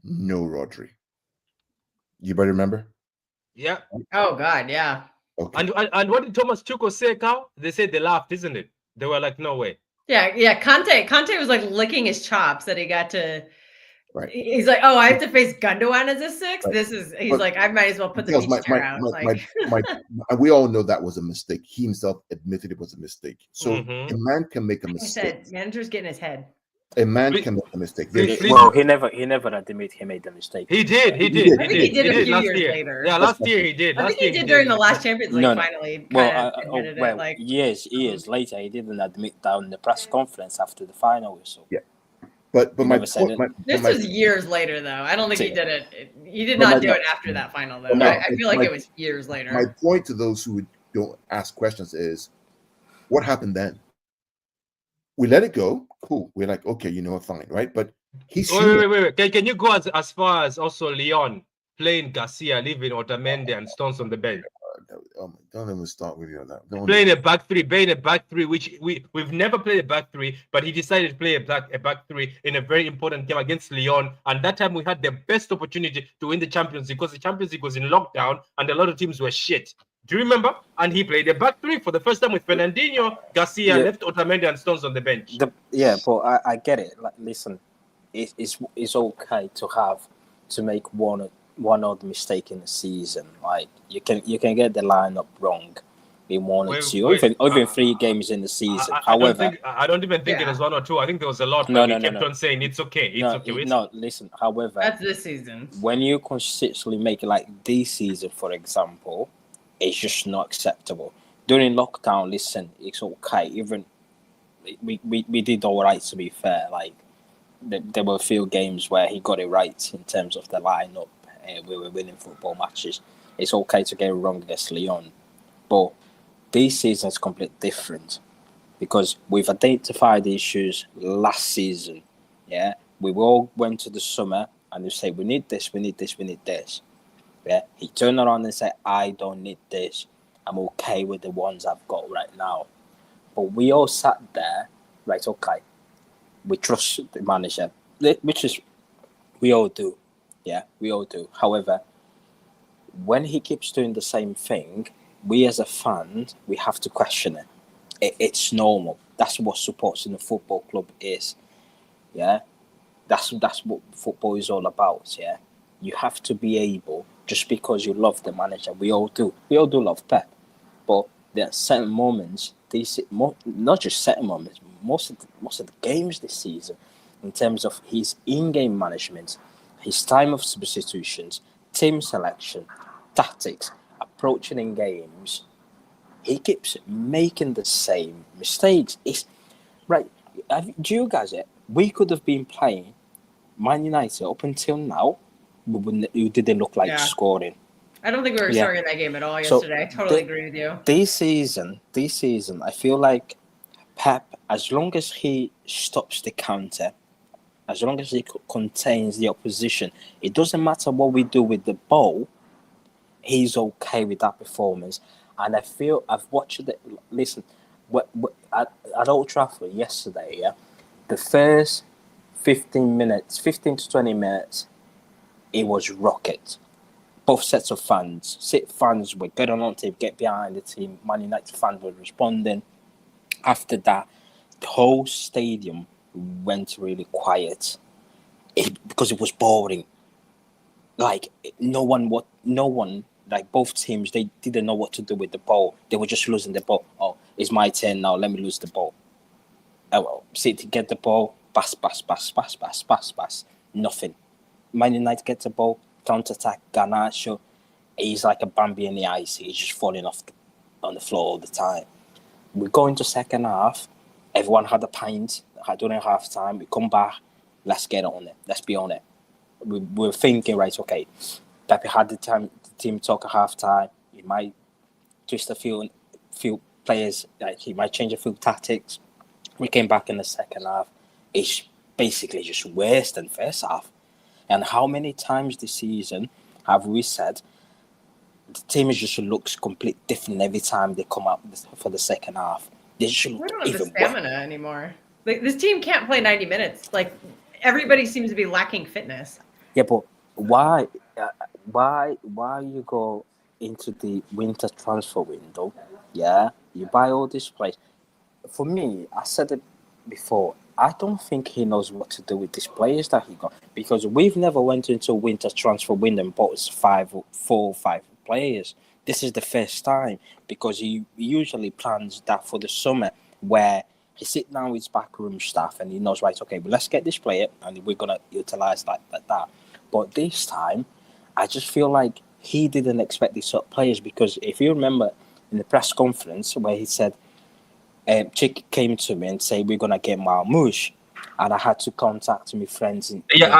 no Rodri. You better remember? Yeah. Oh God, yeah. Okay. And what did Thomas Tuchel say, Carl? They said they laughed, isn't it? They were like, no way. Yeah. Conte was like licking his chops that he got to. Right. He's like, oh, I have to face Gundogan as a six. Right. He's like, I might as well put the beach chair out. We all know that was a mistake. He himself admitted it was a mistake. So a man can make a mistake. I said, manager's getting his head. A man can make a mistake. Well, he never admitted he made the mistake. He did. I think he did a few last years year. later. Yeah, last year he did. I think he did during the last Champions League. Finally, years later, he didn't admit that in the press conference after the final whistle. Yeah, but my point. This was years later, though. I don't think he did it. He did not do it after that final, though. I feel like it was years later. My point to those who don't ask questions is, what happened then? We let it go. Cool. We're like, okay, fine, right? But he's wait. Can you go as far as also Lyon playing Garcia, leaving Otamendi and Stones on the bench? Don't even start with you on that. Playing a back three, which we've never played a back three, but he decided to play a back three in a very important game against Lyon. And that time we had the best opportunity to win the Champions League because the Champions League was in lockdown and a lot of teams were shit. Do you remember? And he played a back three for the first time with Fernandinho, Garcia, left Otamendi and Stones on the bench. But I get it. Like, listen, it's okay to make one odd mistake in the season. Like you can get the lineup wrong in one or two, even 3 games in the season. However, I don't even think it was 1 or 2. I think there was a lot. He kept on saying it's okay. Listen. However, that's this season. When you consistently make it like this season, for example, it's just not acceptable. During lockdown, listen, it's okay. Even we did all right, to be fair. Like there were a few games where he got it right in terms of the lineup. We were winning football matches. It's okay to get it wrong against Lyon, but this season is completely different because we've identified the issues last season. Yeah, we all went to the summer and they say we need this. Yeah, he turned around and said, I don't need this. I'm okay with the ones I've got right now. But we all sat there, right? Okay, we trust the manager, which is we all do. Yeah, we all do. However, when he keeps doing the same thing, we as a fan, we have to question it. It's normal. That's what supporting the football club is. Yeah, that's what football is all about. Yeah, you have to be able, just because you love the manager, we all do love Pep, but there are certain moments. Not just certain moments. Most of the games this season, in terms of his in-game management, his time of substitutions, team selection, tactics, approaching in games, he keeps making the same mistakes. It's right. Do you guys? We could have been playing Man United up until now. It didn't look like scoring. I don't think we were starting that game at all yesterday. I totally agree with you. This season, I feel like Pep, as long as he stops the counter, as long as he contains the opposition, it doesn't matter what we do with the ball, he's okay with that performance. And I feel I've watched it. Listen, at Old Trafford yesterday, the first 15 to 20 minutes, it was rocket. Both sets of fans. Fans were getting on to get behind the team. Man United fans were responding. After that, the whole stadium went really quiet because it was boring. Like no one, like both teams, they didn't know what to do with the ball. They were just losing the ball. Oh, it's my turn now. Let me lose the ball. Oh, well, City get the ball. Pass. Nothing. Man United get the ball. Counter-attack. Garnacho. He's like a Bambi in the ice. He's just falling off on the floor all the time. We go into second half. Everyone had a pint. during half time. We come back, let's get on it. Let's be on it. We're thinking, right, okay, Pepe had the team talk at half time. He might twist a few players, like he might change a few tactics. We came back in the second half. It's basically just worse than first half. And how many times this season have we said the team just looks completely different every time they come out for the second half? They just look We don't have the even stamina anymore. Like, this team can't play 90 minutes. Like, everybody seems to be lacking fitness. Yeah, but why you go into the winter transfer window? Yeah, you buy all these players. For me, I said it before. I don't think he knows what to do with these players that he got, because we've never went into a winter transfer window and bought 4 or 5 players. This is the first time, because he usually plans that for the summer, where he sit down with his backroom staff and he knows, right, okay, well, let's get this player and we're gonna utilize that. But this time, I just feel like he didn't expect these sort of players, because if you remember in the press conference where he said, Chick came to me and said, we're going to get Marmoush. And I had to contact my friends in I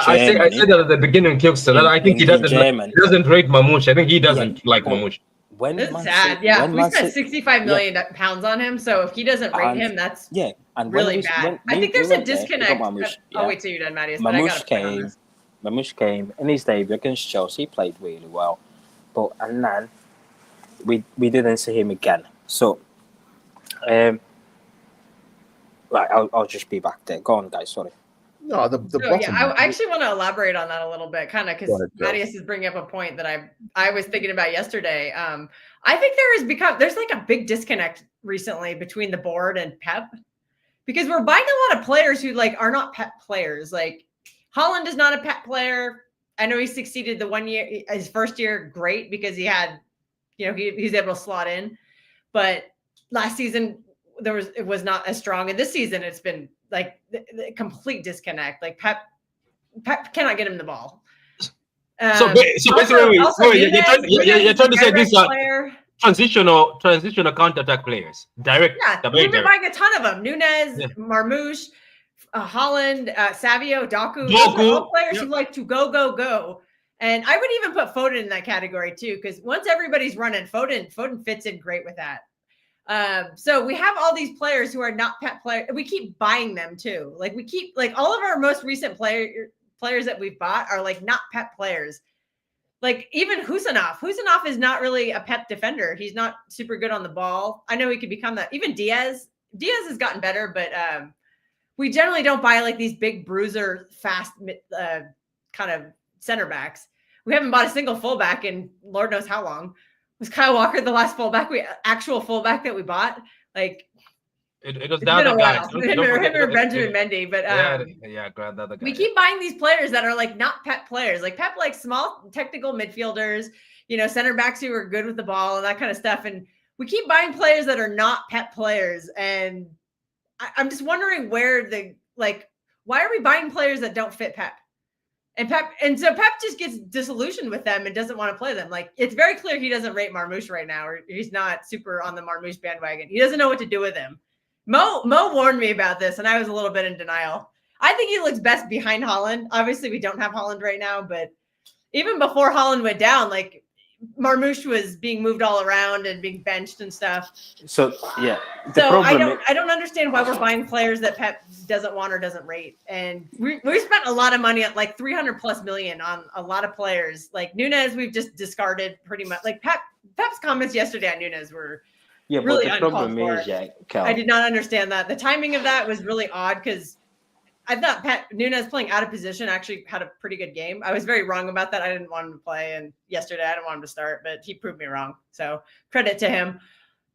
said that at the beginning, Kingston. I think he doesn't rate Marmoush. I think he doesn't like Marmoush. It's sad. Yeah, we spent 65 million pounds on him. So if he doesn't rate him, that's really bad. I think there's a disconnect. I'll wait till you're done, Mattias. Marmoush came in his debut against Chelsea. He played really well. And then we didn't see him again. So, right, I'll just be back there. Go on, guys. Sorry. No, the bottom. I actually want to elaborate on that a little bit, kind of, because Mattias is bringing up a point that I was thinking about yesterday. I think there's like a big disconnect recently between the board and Pep, because we're buying a lot of players who like are not Pep players. Like Haaland is not a Pep player. I know he succeeded the 1 year, his first year, great, because he had, he's able to slot in, but last season it was not as strong, and this season it's been like the complete disconnect. Like Pep cannot get him the ball. So basically, you're trying to say these are transitional counter-attack players. Direct. Yeah, we've been buying a ton of them. Nunez, Marmoush, Haaland, Savio, Doku. Those are all players who like to go. And I would even put Foden in that category too, because once everybody's running, Foden fits in great with that. So we have all these players who are not Pep players. We keep buying them too. Like we keep all of our most recent players that we've bought are like not Pep players. Like even Husanov is not really a Pep defender. He's not super good on the ball. I know he could become that. Even Diaz has gotten better, but we generally don't buy like these big bruiser, fast kind of center backs. We haven't bought a single fullback in Lord knows how long. Was Kyle Walker the last actual fullback that we bought? Like it was the other guy. Him or Benjamin Mendy, but the other guy. We keep buying these players that are like not Pep players. Like Pep likes small technical midfielders, center backs who are good with the ball and that kind of stuff. And we keep buying players that are not Pep players. And I'm just wondering why are we buying players that don't fit Pep? And so Pep just gets disillusioned with them and doesn't want to play them. Like it's very clear he doesn't rate Marmoush right now, or he's not super on the Marmoush bandwagon. He doesn't know what to do with him. Mo warned me about this, and I was a little bit in denial. I think he looks best behind Haaland. Obviously, we don't have Haaland right now, but even before Haaland went down, like Marmoush was being moved all around and being benched and stuff. So yeah. I don't understand why we're buying players that Pep doesn't want or doesn't rate. And we spent a lot of money at like 300+ million on a lot of players. Like Nunez, we've just discarded pretty much. Like Pep's comments yesterday on Nunez were really uncalled for. I did not understand that. The timing of that was really odd because I thought Nunez playing out of position actually had a pretty good game. I was very wrong about that. I didn't want him to play, and yesterday I didn't want him to start, but he proved me wrong. So credit to him.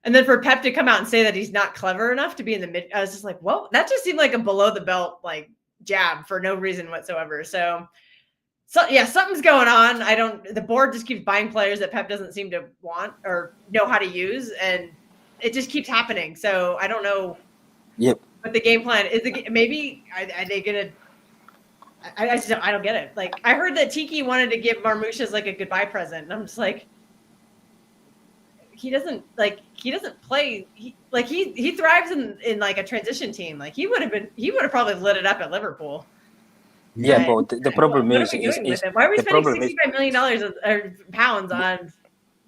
And then for Pep to come out and say that he's not clever enough to be in the mid, I was just like, whoa, that just seemed like a below the belt like jab for no reason whatsoever. So yeah, something's going on. The board just keeps buying players that Pep doesn't seem to want or know how to use, and it just keeps happening. So I don't know. Yep. But the game plan is maybe are they gonna? I don't get it. Like I heard that Tiki wanted to give Marmoush as like a goodbye present, and I'm just like, he doesn't play. He thrives in like a transition team. Like he would have probably lit it up at Liverpool. Yeah, but the problem what is are we doing with it? Why are we spending $65 million or pounds on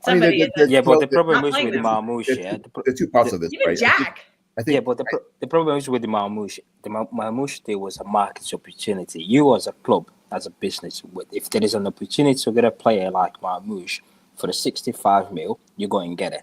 somebody? Yeah, but the problem is with Marmoush. Yeah, the two parts of this, even right? Jack. I think, yeah, but the problem is with the Marmoush. The Marmoush, there was a market opportunity. You as a club, as a business, if there is an opportunity to get a player like Marmoush for the 65 mil, you go and get it.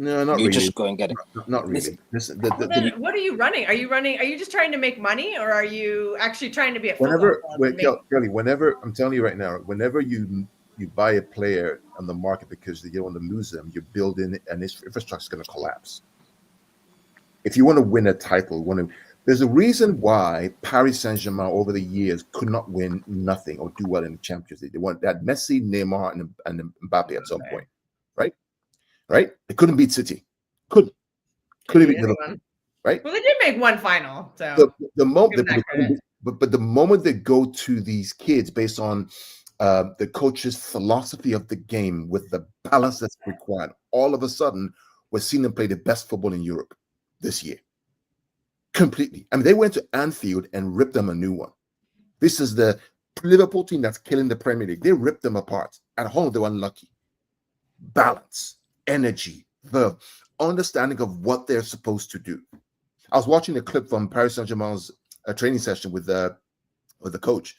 No, not you really. Just go and get it. Not really. Then what are you running? Are you just trying to make money, or are you actually trying to be a Kelly, whenever I'm telling you right now, whenever you buy a player on the market because you want to lose them, you're building an infrastructure is going to collapse. If you want to win a title, there's a reason why Paris Saint-Germain over the years could not win nothing or do well in the Champions League. They had Messi, Neymar, and Mbappe at some point, right? Right? They couldn't beat City. Couldn't beat Liverpool. Right? Well, they did make one final. So the moment they go to these kids based on the coach's philosophy of the game with the balance that's required, all of a sudden we're seeing them play the best football in Europe this year. Completely. I mean, they went to Anfield and ripped them a new one. This is the Liverpool team that's killing the Premier League. They ripped them apart. At home, they were unlucky. Balance, energy, the understanding of what they're supposed to do. I was watching a clip from Paris Saint-Germain's training session with the coach,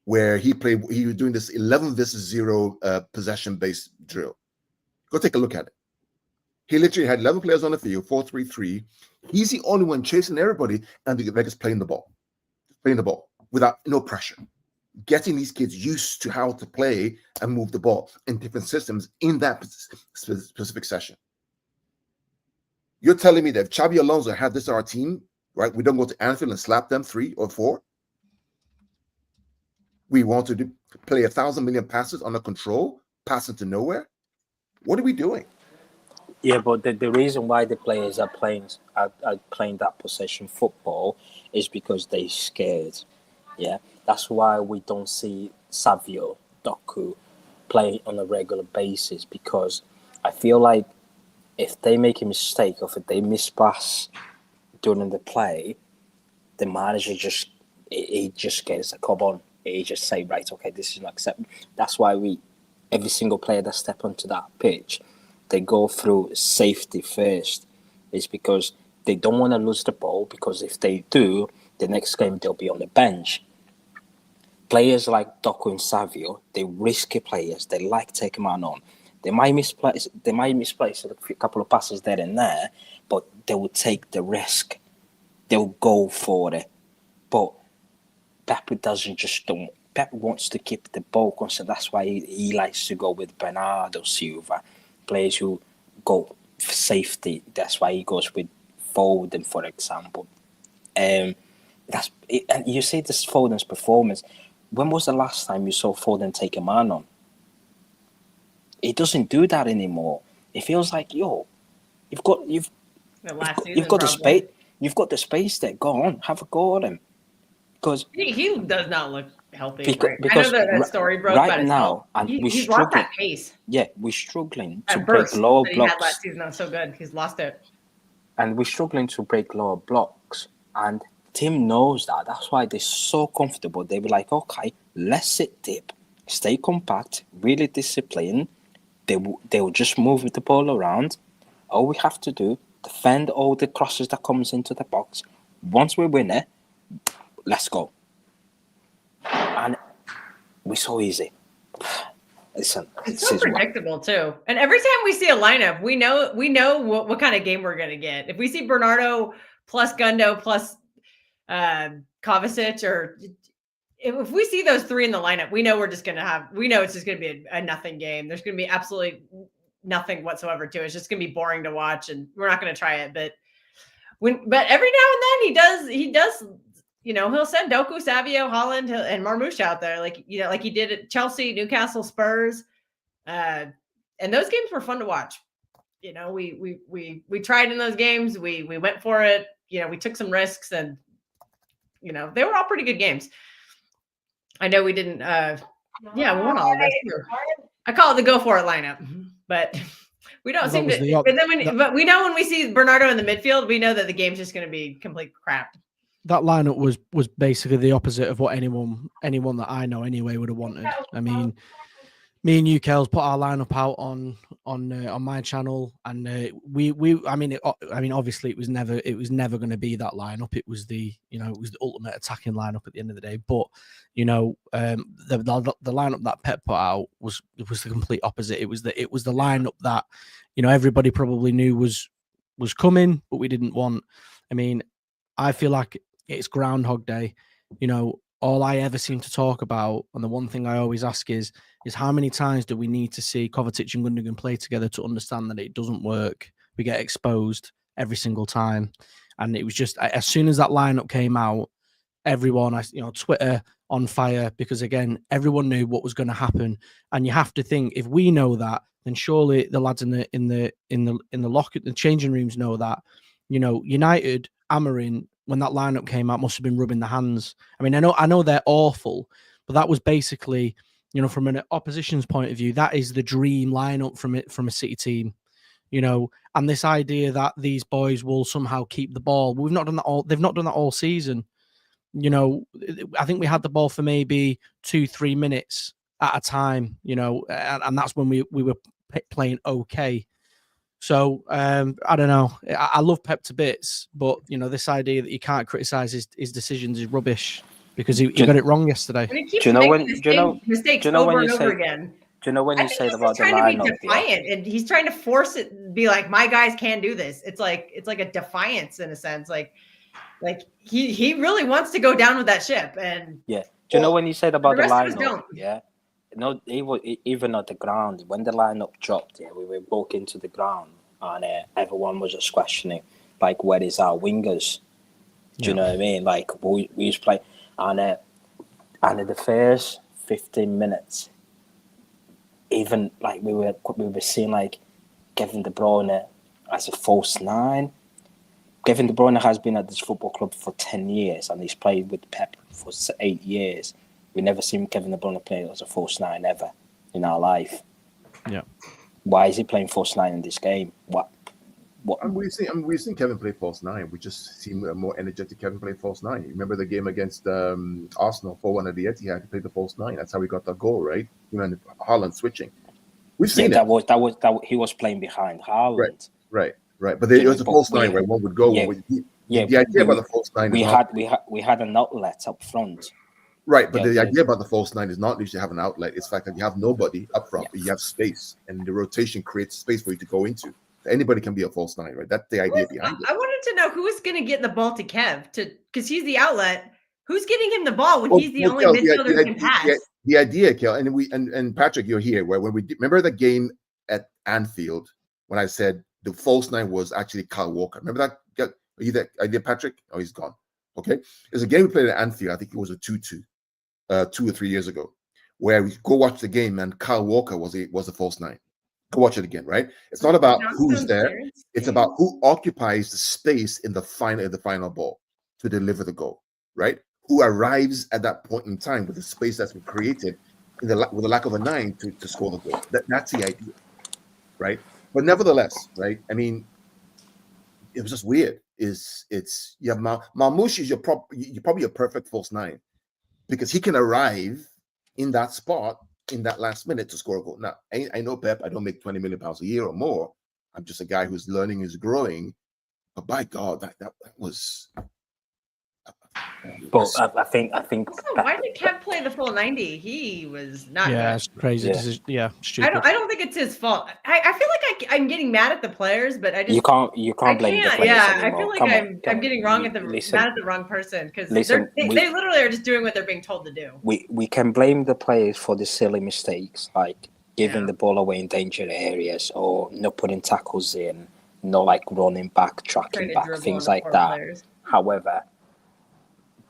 where he was doing this 11 versus 0 possession-based drill. Go take a look at it. He literally had 11 players on the field, 4-3-3. He's the only one chasing everybody, and they're just playing the ball without no pressure. Getting these kids used to how to play and move the ball in different systems in that specific session. You're telling me that if Xabi Alonso had this our team, right? We don't go to Anfield and slap them 3 or 4. We want to play 1,000 million passes under control, passing to nowhere. What are we doing? Yeah, but the reason why the players are playing that possession football is because they're scared. Yeah, that's why we don't see Savio, Doku play on a regular basis, because I feel like if they make a mistake or if they mispass during the play, the manager just gets a cob on. He just say, right, okay, this is not acceptable. That's why every single player that step onto that pitch, they go through safety first. It's because they don't want to lose the ball, because if they do, the next game they'll be on the bench. Players like Doku and Savio, they're risky players. They like taking man on. They might misplace a couple of passes there and there, but they will take the risk. They'll go for it. But Pep doesn't just don't. Pep wants to keep the ball constant. That's why he likes to go with Bernardo Silva, players who go for safety. That's why he goes with Foden, for example. And you see this Foden's performance. When was the last time you saw Foden take a man on? He doesn't do that anymore. It feels like, you've got the space. You've got the space there. Go on, have a go at him. Because he does not look healthy. Because I know that story broke right now, and he's lost that pace. Yeah, we're struggling to break lower blocks. He had last season, that was so good. He's lost it. And we're struggling to break lower blocks. And Tim knows that. That's why they're so comfortable. They were like, okay, let's sit deep, stay compact, really disciplined. They'll just move the ball around. All we have to do, defend all the crosses that comes into the box. Once we win it, let's go. And we're so easy. Listen, it's so predictable too. And every time we see a lineup, we know what kind of game we're going to get. If we see Bernardo plus Gundo plus Kovacic, or if we see those 3 in the lineup, we know it's just going to be a nothing game. There's going to be absolutely nothing whatsoever to it. It's just going to be boring to watch, and we're not going to try it. But every now and then he does. He'll send Doku, Savio, Holland, and Marmoush out there, like he did at Chelsea, Newcastle, Spurs, and those games were fun to watch. We tried in those games. We went for it. We took some risks, and they were all pretty good games. I know we didn't. We won all of this too. I call it the go for it lineup, but We don't seem to. But we know when we see Bernardo in the midfield, we know that the game's just going to be complete crap. That lineup was basically the opposite of what anyone that I know anyway would have wanted. I mean, me and you, Kels, put our lineup out on my channel, and I mean, obviously it was never going to be that lineup. It was the ultimate attacking lineup at the end of the day. But the lineup that Pep put out was the complete opposite. It was the lineup that everybody probably knew was coming, but we didn't want. I mean, I feel like it's Groundhog Day. All I ever seem to talk about, and the one thing I always ask is how many times do we need to see Kovacic and Gundogan play together to understand that it doesn't work? We get exposed every single time. And it was just, as soon as that lineup came out, everyone, Twitter on fire, because again, everyone knew what was going to happen. And you have to think, if we know that, then surely the lads in the locker, the changing rooms know that. United, Amorim, when that lineup came out, must have been rubbing their hands. I mean, I know they're awful, but that was basically, from an opposition's point of view, that is the dream lineup from a City team. And this idea that these boys will somehow keep the ball. We've not done that all. They've not done that all season. I think we had the ball for maybe 2-3 minutes at a time. And that's when we were playing okay. So I don't know. I love Pep to bits, but this idea that you can't criticize his decisions is rubbish, because he got it wrong yesterday. Do you know when mistakes over and over again? Do you know when you said about the lineup? He's trying to be defiant, and he's trying to force it, be like, my guys can do this. It's like a defiance in a sense. Like he really wants to go down with that ship. And yeah, do you know when you said about the lineup? Yeah. No, even at the ground, when the lineup dropped, we were walking to the ground, and everyone was just questioning, like, where is our wingers? Do you know what I mean? Like, we used to play, and in the first 15 minutes, even like we were seeing like Kevin De Bruyne as a false nine. Kevin De Bruyne has been at this football club for 10 years, and he's played with Pep for 8 years. We never seen Kevin De Bruyne play as a false nine ever in our life. Yeah. Why is he playing false nine in this game? What? We've seen Kevin play false nine. We just seen a more energetic Kevin play false nine. You remember the game against Arsenal 4-1 at the Etihad? He played the false nine. That's how we got the goal, right? And Haaland switching. We've seen that he was playing behind Haaland. Right. But it was a false nine where one would go. The idea about the false nine. We had an outlet up front. Right, but the idea about the false nine is not that you have an outlet. It's the fact that you have nobody up front, but you have space, and the rotation creates space for you to go into. Anybody can be a false nine, right? That's the idea behind it. I wanted to know who is going to get the ball to Kev, because he's the outlet. Who's getting him the ball when he's the only midfielder who can pass? The idea, Kel, and Patrick, you're here. When we remember the game at Anfield when I said the false nine was actually Kyle Walker. Remember that? Are you there? Idea, Patrick? Oh, he's gone. Okay, there's a game we played at Anfield. I think it was a 2-2. 2 or 3 years ago, where we go watch the game and Kyle Walker was a false nine. Go watch it again, right? It's not about who's there; it's about who occupies the space in the final ball to deliver the goal, right? Who arrives at that point in time with the space that's been created with the lack of a nine to score the goal. That's the idea, right? But nevertheless, right? I mean, it was just weird. You have Marmoush is you're probably a perfect false nine, because he can arrive in that spot in that last minute to score a goal. Now, I know Pep, I don't make £20 million a year or more. I'm just a guy who's learning, who's growing. But by God, that was... But I think. Why did Kev play the full 90? He was not. Yeah, it's crazy. Yeah. Stupid. I don't think it's his fault. I feel like I'm getting mad at the players, but I just you can't blame the players. Yeah, anymore. I feel like I'm getting mad at the wrong person, because they literally are just doing what they're being told to do. We can blame the players for the silly mistakes, like giving the ball away in danger areas, or not putting tackles in, not like running back, tracking back, things like that. Players. However,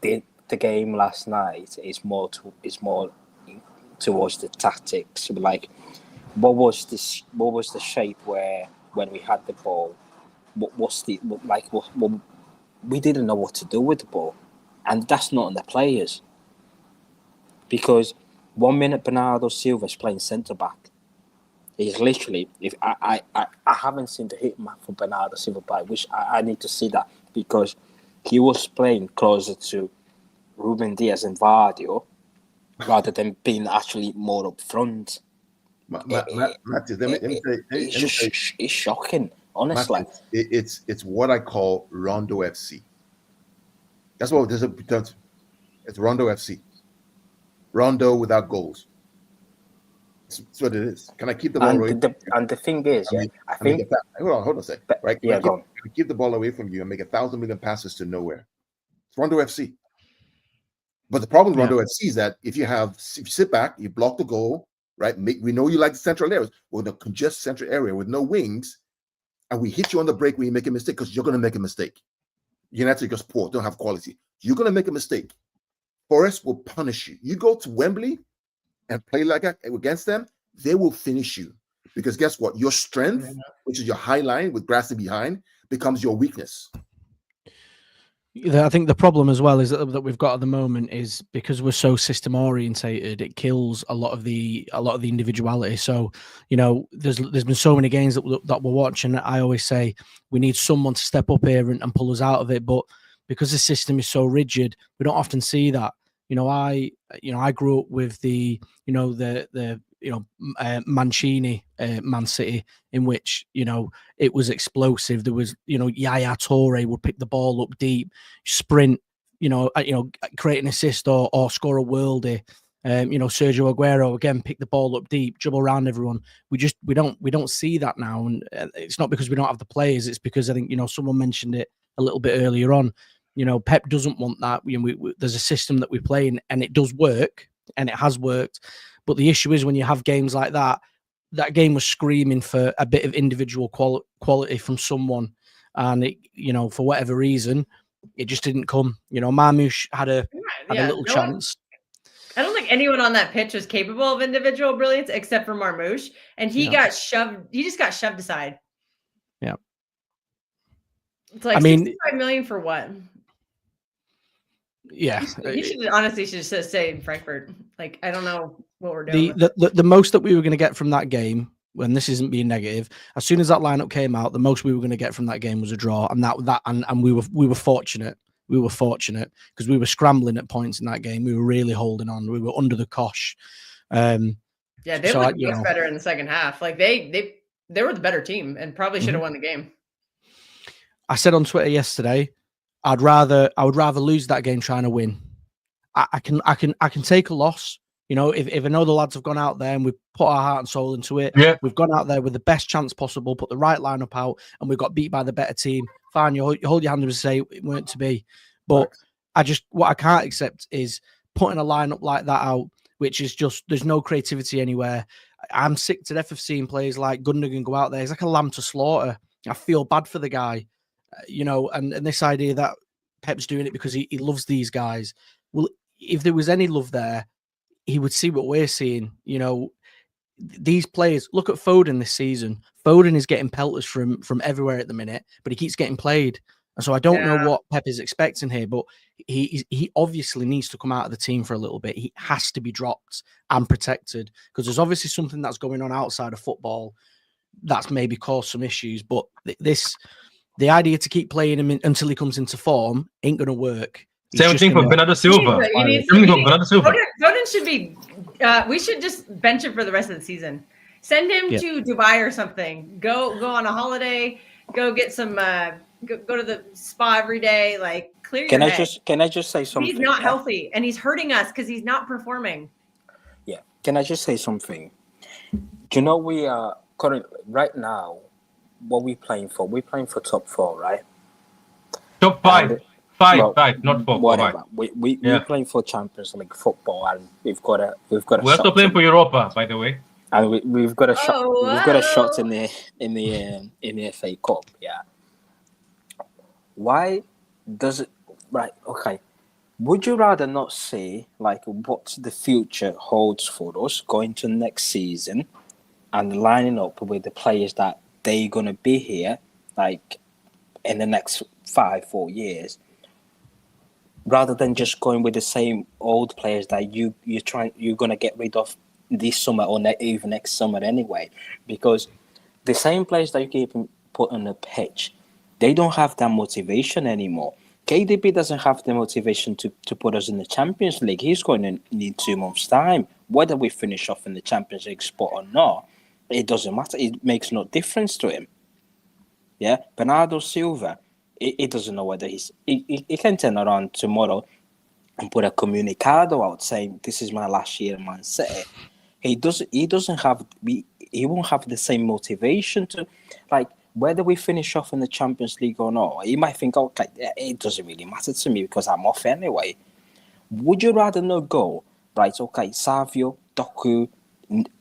the game last night is more towards the tactics. Like, what was the shape where when we had the ball? We didn't know what to do with the ball, and that's not on the players. Because 1 minute Bernardo Silva's playing centre back, He's literally, if I haven't seen the hit map for Bernardo Silva, but I wish I need to see that, because he was playing closer to Ruben Diaz and Vardio rather than being actually more up front. Matthew, It's shocking, honestly. Matthew, it's what I call Rondo FC. That's what it is. It's Rondo FC. Rondo without goals. That's what it is. Can I keep the ball away? And the thing is, I think. Hold on a second. Right? Yeah, go on. Keep the ball away from you and make 1,000 million passes to nowhere. It's Rondo FC. But the problem with Rondo FC is that if you sit back, you block the goal, right? We know you like the central areas. We're in a congested central area with no wings, and we hit you on the break when you make a mistake, because you're going to make a mistake. United just poor, don't have quality. You're going to make a mistake. Forest will punish you. You go to Wembley and play like that against them, they will finish you. Because guess what? Your strength, which is your high line with Grassley behind, becomes your weakness. I think the problem as well is that we've got at the moment is because we're so system orientated, it kills a lot of the individuality. So, there's been so many games that we're watching. I always say we need someone to step up here and pull us out of it. But because the system is so rigid, we don't often see that. I grew up with the Mancini Man City, in which it was explosive. There was Yaya Toure would pick the ball up deep, sprint, create an assist or score a worldie. Sergio Aguero again pick the ball up deep, dribble around everyone. We don't see that now, and it's not because we don't have the players. It's because I think someone mentioned it a little bit earlier on. Pep doesn't want that. There's a system that we play in, and it does work, and it has worked. But the issue is when you have games like that, that game was screaming for a bit of individual quality from someone, and it, for whatever reason, it just didn't come. Marmoush had a little chance. I don't think anyone on that pitch was capable of individual brilliance except for Marmoush, and he got shoved. He just got shoved aside. Yeah, it's like 65 million for what? Yeah, you should honestly just stay in Frankfurt. Like, I don't know what we're doing. The most that we were going to get from that game, and this isn't being negative, as soon as that lineup came out, the most we were going to get from that game was a draw, and we were fortunate. We were fortunate because we were scrambling at points in that game. We were really holding on. We were under the cosh. They looked much better in the second half. Like they were the better team and probably should have won the game. I said on Twitter yesterday, I would rather lose that game trying to win. I can take a loss. If I know the lads have gone out there and we've put our heart and soul into it, we've gone out there with the best chance possible, put the right lineup out, and we got beat by the better team. Fine, you hold your hand up and say it weren't to be. But what I can't accept is putting a lineup like that out, which is just there's no creativity anywhere. I'm sick to death of seeing players like Gundogan go out there. He's like a lamb to slaughter. I feel bad for the guy. And this idea that Pep's doing it because he loves these guys. Well, if there was any love there, he would see what we're seeing. These players, look at Foden this season. Foden is getting pelters from everywhere at the minute, but he keeps getting played. And so I don't know what Pep is expecting here, but he obviously needs to come out of the team for a little bit. He has to be dropped and protected because there's obviously something that's going on outside of football that's maybe caused some issues. But the idea to keep playing him until he comes into form ain't going to work. Same thing for Bernardo Silva. Foden should be. We should just bench him for the rest of the season. Send him to Dubai or something. Go on a holiday. Go get some. Go to the spa every day. Like clear your head. Can I just say something? He's not healthy, and he's hurting us because he's not performing. Yeah. Can I just say something? Do we are currently right now? What we're playing for? We're playing for top 4, right? Top 5. Five, not 4. Whatever. We're playing for Champions League football, and we've got a. We're also playing for Europa, by the way. And we've got a shot. We've got a shot in the FA Cup. Yeah. Why does it? Right. Okay. Would you rather not see like what the future holds for us going to next season, and lining up with the players that they're gonna be here, like in the next 4 years, rather than just going with the same old players that you're gonna get rid of this summer or even next summer anyway, because the same players that you keep put on the pitch, they don't have that motivation anymore. KDB doesn't have the motivation to put us in the Champions League. He's going to need 2 months' time. Whether we finish off in the Champions League spot or not, it doesn't matter. It makes no difference to him. Yeah, Bernardo Silva, he doesn't know whether he can turn around tomorrow and put a comunicado out saying this is my last year in Man City. He won't have the same motivation to, like, whether we finish off in the Champions League or not. He might think, okay, it doesn't really matter to me because I'm off anyway. Would you rather not go, right? Okay, Savio, Doku,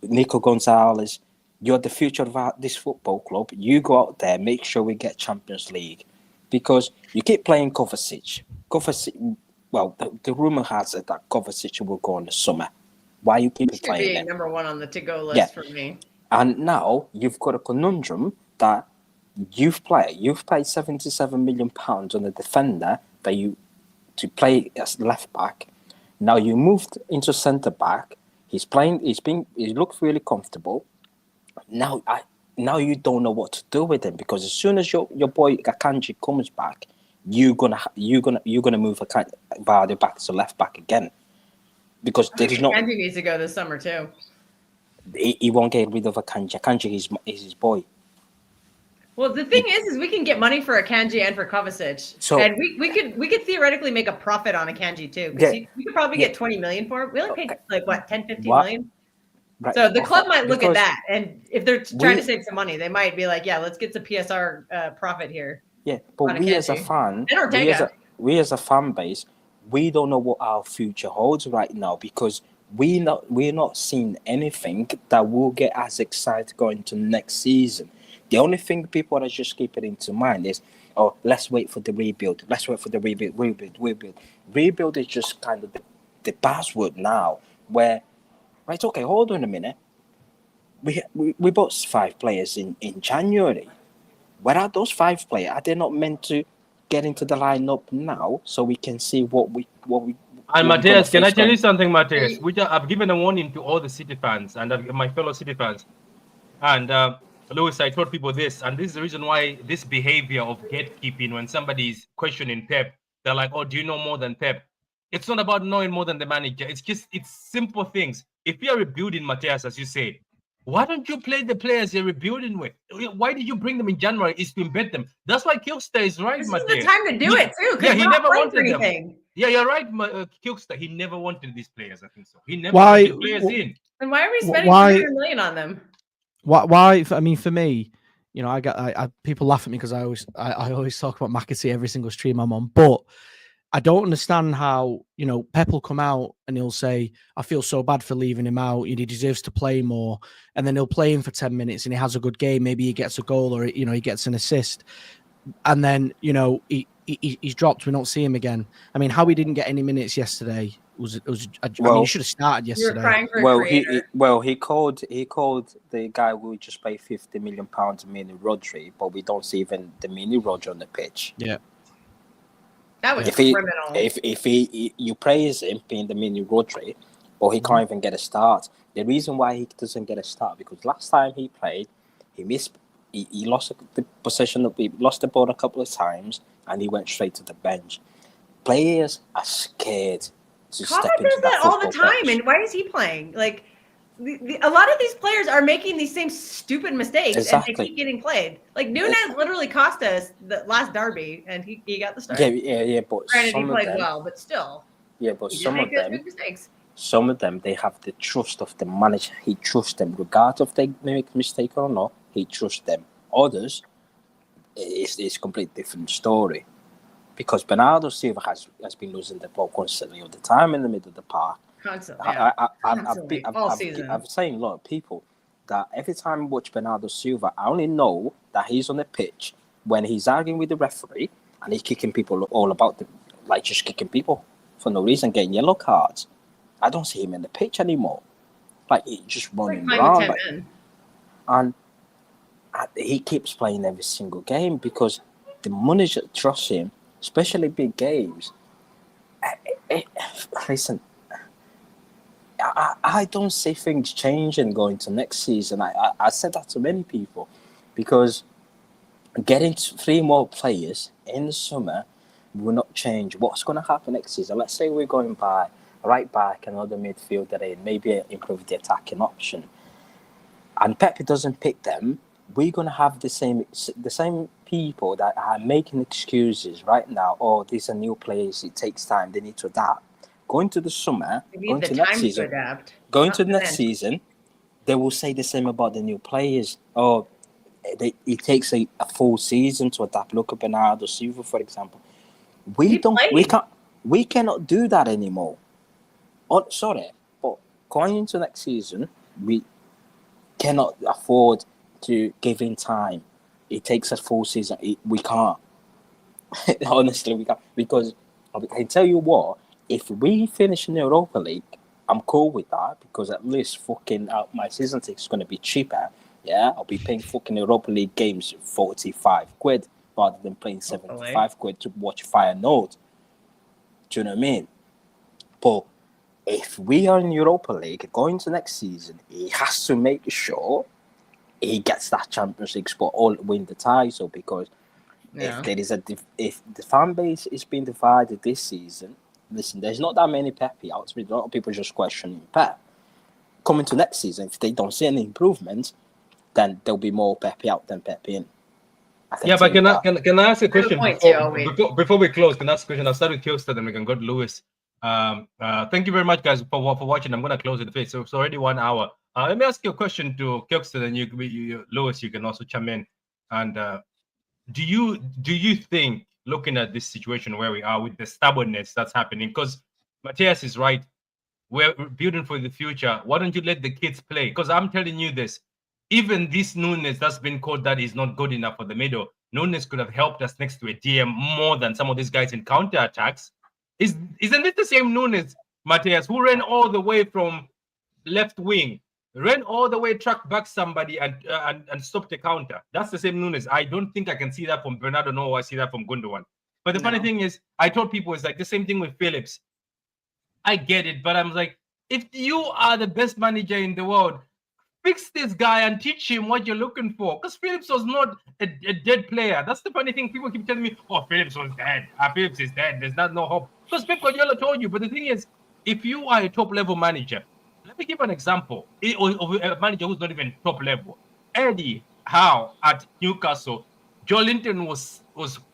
Nico Gonzalez, you're the future of this football club. You go out there, make sure we get Champions League, because you keep playing Kovacic. Well, the rumor has it that Kovacic will go in the summer. Why you keep playing it? Number 1 on the to-go list for me. And now you've got a conundrum that you've paid 77 million pounds on a defender to play as left back. Now you moved into centre back. He looked really comfortable. Now you don't know what to do with him, because as soon as your boy Akanji comes back, you're gonna move Vardy back to left back again, because Akanji needs to go this summer too. He won't get rid of Akanji. Akanji is his boy. Well, the thing is we can get money for Akanji and for Kovacic, and we could theoretically make a profit on Akanji too. We could probably get 20 million for it. We only paid like what 10, 15 million. Right. So the club might look at that, and if they're trying to save some money, they might be like, "Yeah, let's get some PSR profit here." Yeah, but we as a fan, we as a fan base, we don't know what our future holds right now, because we're not seeing anything that will get us excited going to next season. The only thing people are just keeping into mind is, oh, let's wait for the rebuild. Let's wait for the rebuild. Rebuild is just kind of the buzzword now, where, right, okay, hold on a minute. We bought 5 players in January. Where are those 5 players? Are they not meant to get into the lineup now so we can see what we And Matthias, can I tell you something, Matthias? I've given a warning to all the City fans and my fellow City fans. And Lewis, I told people this, and this is the reason why this behavior of gatekeeping, when somebody is questioning Pep, they're like, oh, do you know more than Pep? It's not about knowing more than the manager. It's simple things. If you're rebuilding, Matthias, as you say, why don't you play the players you're rebuilding with? Why did you bring them in January? It's to embed them. That's why Kilster is right, Matthias. This is the time to do it, too. Yeah, he never wanted them. Yeah, you're right, Kilster. He never wanted these players, I think so. He never wanted players in. And why are we spending 300 million on them? Why? I mean, for me, you know, I people laugh at me because I always talk about McAtee every single stream I'm on, but I don't understand how, you know, Pep will come out and he'll say, I feel so bad for leaving him out. He deserves to play more. And then he'll play him for 10 minutes and he has a good game. Maybe he gets a goal or, you know, he gets an assist. And then, you know, he's dropped. We don't see him again. I mean, how he didn't get any minutes yesterday I mean, he should have started yesterday. He called the guy who just paid £50 million, Mini Rodri, but we don't see even the Mini Rodri on the pitch. Yeah. That was criminal. If you praise him being the Mini Rodri, but he can't even get a start. The reason why he doesn't get a start, because last time he played, he lost the possession, he lost the ball a couple of times, and he went straight to the bench. Players are scared to step into does that all the time, bench. and why is he playing? Like, a lot of these players are making these same stupid mistakes, and they keep getting played. Like Nunez literally cost us the last derby, and he got the start. Yeah. But granted, he played well, but still. Yeah, but some of them, they have the trust of the manager. He trusts them, regardless if they make a mistake or not. He trusts them. Others, it's a completely different story. Because Bernardo Silva has been losing the ball constantly all the time in the middle of the park. Constantly, I've saying a lot of people that every time I watch Bernardo Silva, I only know that he's on the pitch when he's arguing with the referee and he's kicking people all about just kicking people for no reason, getting yellow cards. I don't see him in the pitch anymore. Like, he's just running around. And he keeps playing every single game because the manager trusts him, especially big games. Listen, I don't see things changing going to next season. I said that to many people, because getting 3 more players in the summer will not change what's going to happen next season. Let's say we're going by right back, another midfielder in, maybe improve the attacking option, and Pep doesn't pick them. We're going to have the same people that are making excuses right now. Oh, these are new players, it takes time, they need to adapt. Going to the summer, going to next season, going to the next season, they will say the same about the new players. Oh, it takes a full season to adapt. Look at Bernardo Silva, for example. We cannot do that anymore. Oh, sorry, but going into next season, we cannot afford to give in time. It takes a full season. We can't. Honestly, we can't. Because I can tell you what, if we finish in the Europa League, I'm cool with that, because at least fucking my season ticket is going to be cheaper. Yeah, I'll be paying fucking Europa League games 45 quid rather than paying 75 quid to watch Feyenoord. Do you know what I mean? But if we are in Europa League going to next season, he has to make sure he gets that Champions League spot or win the title, because if there is if the fan base is being divided this season, listen, there's not that many Pepe outs. A lot of people just questioning Pep. Coming to next season, if they don't see any improvement, then there'll be more Pepe out than Pepe in. Yeah, but can I ask a question before we close? Can I ask a question? I'll start with Kilster, then we can go to Lewis. Thank you very much, guys, for watching. I'm going to close it. So it's already 1 hour. Let me ask you a question to Kilster, and Lewis, you can also chime in. And do you think, looking at this situation where we are with the stubbornness that's happening, because Matthias is right, we're building for the future. Why don't you let the kids play? Because I'm telling you this, even this Nunes that's been called that is not good enough for the middle. Nunes could have helped us next to a DM more than some of these guys in counter attacks. Isn't it the same Nunes, Matthias, who ran all the way from left wing, ran all the way, tracked back somebody and stopped the counter? That's the same Nunes. I don't think I can see that from Bernardo, nor I see that from Gundogan. But the funny thing is, I told people it's like the same thing with Phillips. I get it, but I'm like, if you are the best manager in the world, fix this guy and teach him what you're looking for. Because Phillips was not a dead player. That's the funny thing. People keep telling me, oh, Phillips was dead. Phillips is dead. There's no hope. Because Pep Guardiola told you. But the thing is, if you are a top-level manager, let me give an example of a manager who's not even top-level. Eddie Howe at Newcastle. Joe Linton was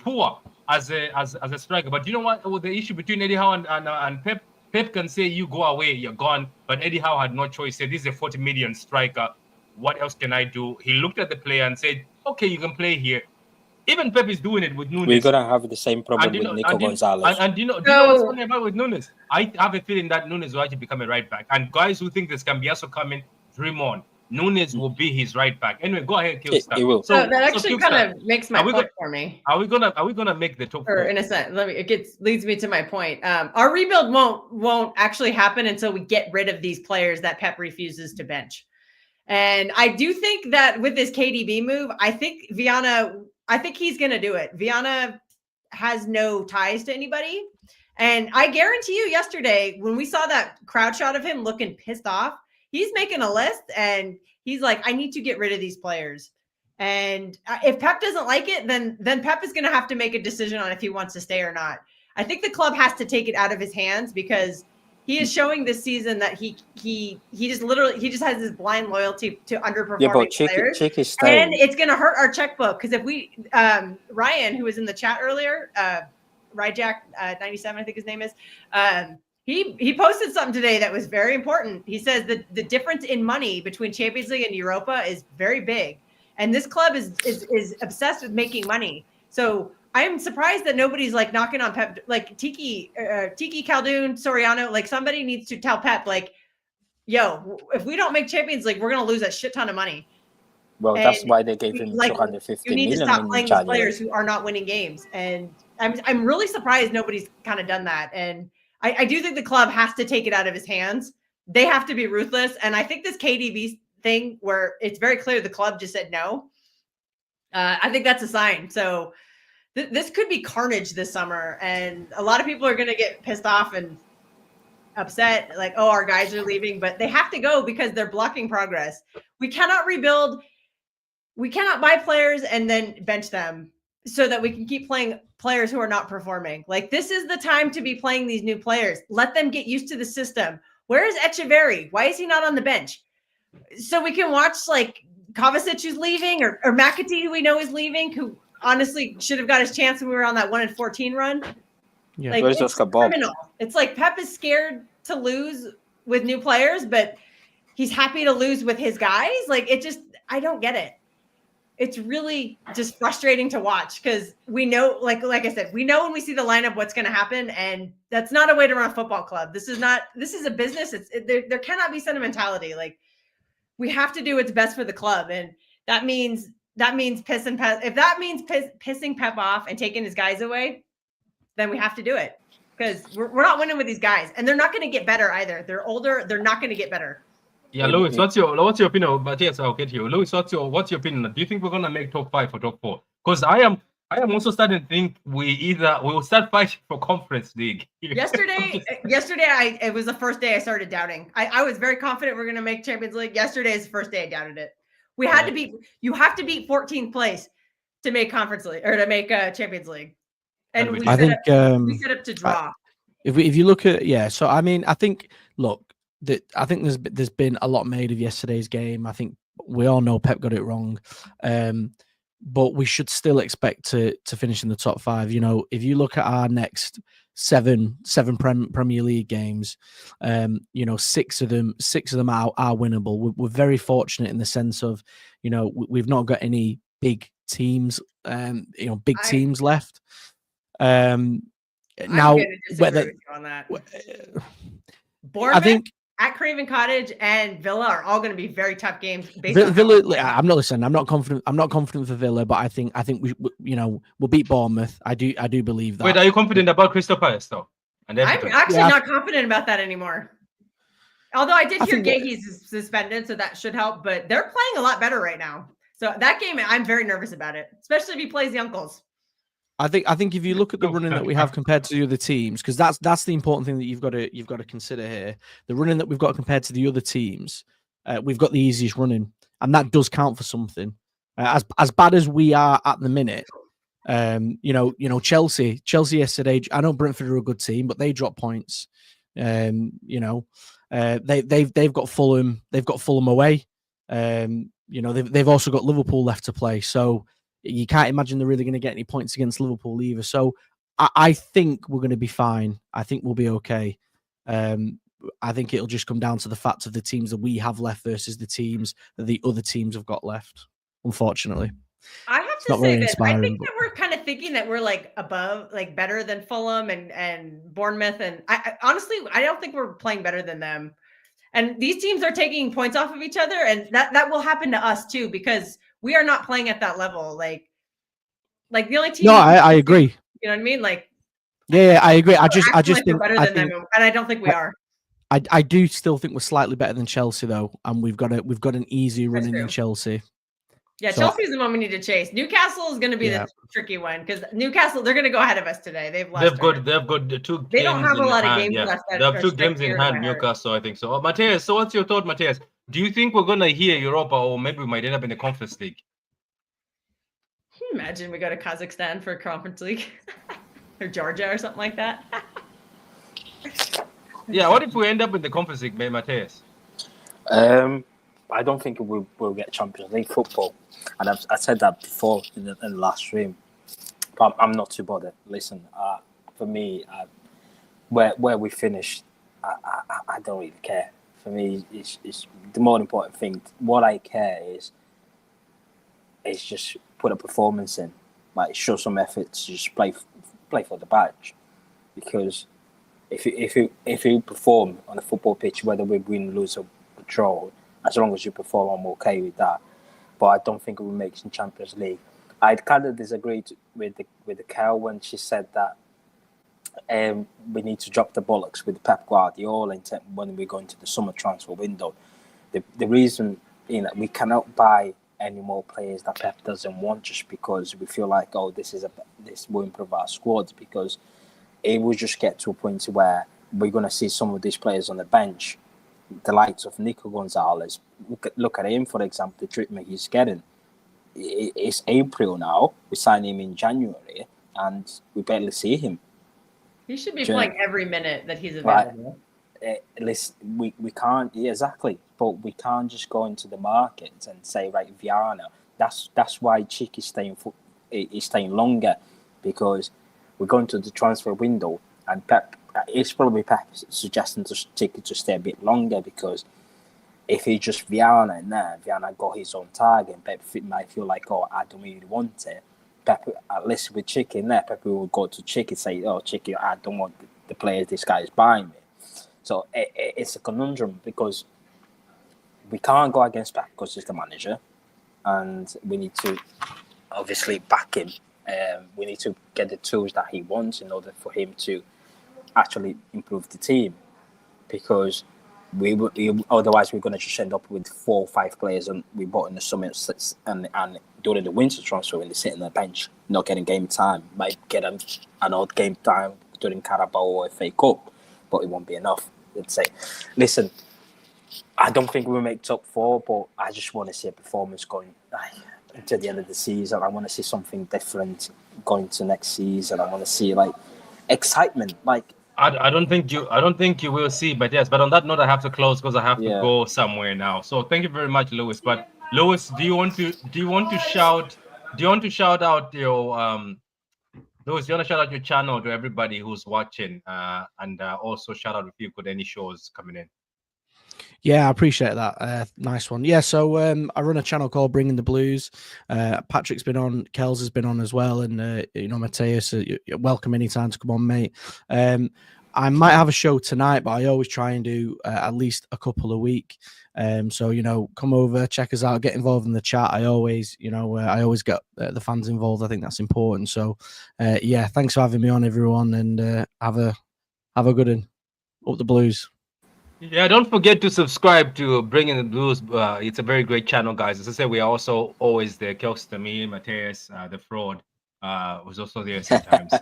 poor as a striker. But you know what was the issue between Eddie Howe and Pep? Pep can say, you go away, you're gone. But Eddie Howe had no choice. He said, this is a 40 million striker. What else can I do? He looked at the player and said, okay, you can play here. Even Pep is doing it with Nunes. We're going to have the same problem with Nico Gonzalez. And do you know what's funny about with Nunes? I have a feeling that Nunes will actually become a right back. And guys who think this can be also coming, dream on. Nunes will be his right back. Anyway, go ahead, Kilster. He will. So that actually kind of makes my point for me. Are we gonna make the top? Or in a sense, leads me to my point. Our rebuild won't actually happen until we get rid of these players that Pep refuses to bench. And I do think that with this KDB move, I think he's gonna do it. Viana has no ties to anybody. And I guarantee you yesterday, when we saw that crowd shot of him looking pissed off, he's making a list and he's like, I need to get rid of these players. And if Pep doesn't like it, then Pep is going to have to make a decision on if he wants to stay or not. I think the club has to take it out of his hands, because he is showing this season that he just has this blind loyalty to underperforming players. And it's going to hurt our checkbook, because if we Ryan, who was in the chat earlier, Ryjack 97, I think his name is, He posted something today that was very important. He says that the difference in money between Champions League and Europa is very big. And this club is obsessed with making money. So I am surprised that nobody's like knocking on Pep, like Tiki Caldoon, Soriano, like somebody needs to tell Pep, like, yo, if we don't make Champions League, we're going to lose a shit ton of money. Well, and that's why they gave him 250 million. You need to stop playing these players who are not winning games. And I'm really surprised nobody's kind of done that. And I do think the club has to take it out of his hands. They have to be ruthless. And I think this KDB thing, where it's very clear the club just said no, I think that's a sign. So this could be carnage this summer. And a lot of people are going to get pissed off. And upset, like, oh, our guys are leaving, but they have to go because they're blocking progress. We cannot rebuild. We cannot buy players and then bench them so that we can keep playing players who are not performing. Like, this is the time to be playing these new players. Let them get used to the system. Where is Echeverry? Why is he not on the bench? So we can watch, like, Kovacic who's leaving, or McAtee, who we know is leaving, who honestly should have got his chance when we were on that 1-14 run. Yeah. Like, Where's it's Oscar Bob? criminal. It's like Pep is scared to lose with new players, but he's happy to lose with his guys. Like, it just, I don't get it. It's really just frustrating to watch because we know, like I said, we know when we see the lineup what's going to happen, and that's not a way to run a football club. This is a business. There cannot be sentimentality. Like, we have to do what's best for the club, and that means pissing Pep. If that means pissing Pep off and taking his guys away, then we have to do it because we're not winning with these guys, and they're not going to get better either. They're older. They're not going to get better. Yeah, Louis, what's your opinion? Matthias, I'll get you. Louis, what's your opinion? Do you think we're gonna make top 5 or top 4? Because I am also starting to think we will start fighting for Conference League. Yesterday, it was the first day I started doubting. I was very confident we're gonna make Champions League. Yesterday is the first day I doubted it. You have to beat 14th place to make Conference League or to make Champions League. And we set up to draw. If you look at so I mean, I think there's been a lot made of yesterday's game. I think we all know Pep got it wrong, but we should still expect to finish in the top 5. You know, if you look at our next seven Premier League games, you know, six of them are winnable. We're very fortunate in the sense of, you know, we've not got any big teams, teams left. Now, whether on that. Bournemouth, I think at Craven Cottage and Villa are all going to be very tough games. Villa, I'm not listening. I'm not confident. I'm not confident for Villa, but I think we'll beat Bournemouth. I do believe that. Wait, are you confident about Crystal Palace though? I'm actually not confident about that anymore. Although I did hear Gahey's suspended, so that should help. But they're playing a lot better right now. So that game, I'm very nervous about it, especially if he plays the uncles. I think if you look at the running that we have compared to the other teams, because that's the important thing that you've got to consider here. The running that we've got compared to the other teams, we've got the easiest running, and that does count for something. As bad as we are at the minute, Chelsea yesterday. I know Brentford are a good team, but they dropped points. They've got Fulham. They've got Fulham away. They've also got Liverpool left to play. So you can't imagine they're really going to get any points against Liverpool either. So I think we're going to be fine. I think we'll be okay. I think it'll just come down to the fact of the teams that we have left versus the teams that the other teams have got left, unfortunately. I have to say this. I think that we're kind of thinking that we're like above, like better than Fulham and Bournemouth. And I honestly don't think we're playing better than them. And these teams are taking points off of each other. And that will happen to us too, because we are not playing at that level. Like the only team. No, I agree. You know what I mean? Like, yeah, I agree. I just think we're better than them, and I don't think we are. I do still think we're slightly better than Chelsea though, and we've got an easier running than Chelsea. Yeah, so, Chelsea's the one we need to chase. Newcastle is going to be the tricky one because Newcastle, they're going to go ahead of us today. They've got the 2 They don't have a lot of games left. They have 2 games in hand, Newcastle, I think so. Matthias, so what's your thought, Matthias? Do you think we're going to hear Europa, or maybe we might end up in the Conference League? Can you imagine we go to Kazakhstan for a Conference League? Or Georgia or something like that? Yeah, what if we end up in the Conference League, Matthias? I don't think we'll get Champions League football. And I said that before in the last stream. But I'm not too bothered. Listen, for me, where we finish, I don't really care. For me, it's the more important thing. What I care is just put a performance in, like show some effort to just play for the badge. Because if you perform on a football pitch, whether we win, lose, or draw, as long as you perform, I'm okay with that. But I don't think we'll make some Champions League. I kind of disagreed with the Cal when she said that we need to drop the bollocks with Pep Guardiola when we go into the summer transfer window. The reason we cannot buy any more players that Pep doesn't want just because we feel like this will improve our squad, because it will just get to a point where we're going to see some of these players on the bench, the likes of Nico Gonzalez. Look at him, for example, the treatment he's getting. It's April now. We signed him in January, and we barely see him. He should be playing every minute that he's available. Listen, we can't, exactly, but we can't just go into the market and say, right, Viana. That's why Chick is staying longer, because we're going to the transfer window, and Pep suggesting to Chick to stay a bit longer, because if he just Viana in there, Viana got his own target, Pep might feel like, oh, I don't really want it. Pep, at least with Chick in there, Pep will go to Chick and say, oh, Chick, I don't want the players this guy is buying me. So it's a conundrum, because we can't go against Pep because he's the manager, and we need to obviously back him. We need to get the tools that he wants in order for him to actually improve the team, because otherwise we're going to just end up with 4 or 5 players and we bought in the summer and during the winter transfer when they sit on the bench, not getting game time. Might get an odd game time during Carabao or FA Cup, but it won't be enough. Let's say, listen, I don't think we'll make top 4, but I just want to see a performance going to the end of the season. I want to see something different going to next season. I want to see like excitement. Like I don't think you will see, but yes. But on that note, I have to close because I have to go somewhere now. So thank you very much, Lewis. But Lewis, do you want to shout out your Lewis, do you want to shout out your channel to everybody who's watching, and also shout out if you could any shows coming in? Yeah, I appreciate that. Nice one. Yeah, so I run a channel called Bringing the Blues. Patrick's been on, Kels has been on as well, and Mateus, you're welcome anytime to come on, mate. I might have a show tonight, but I always try and do at least a couple a week. So come over, check us out, get involved in the chat. I always get the fans involved. I think that's important. So yeah, thanks for having me on, everyone, and have a good one. Up the Blues. Yeah, don't forget to subscribe to Bringing the Blues. It's a very great channel, guys. As I said, we are also always there. Kelster, me, Mateus, the fraud was also there sometimes.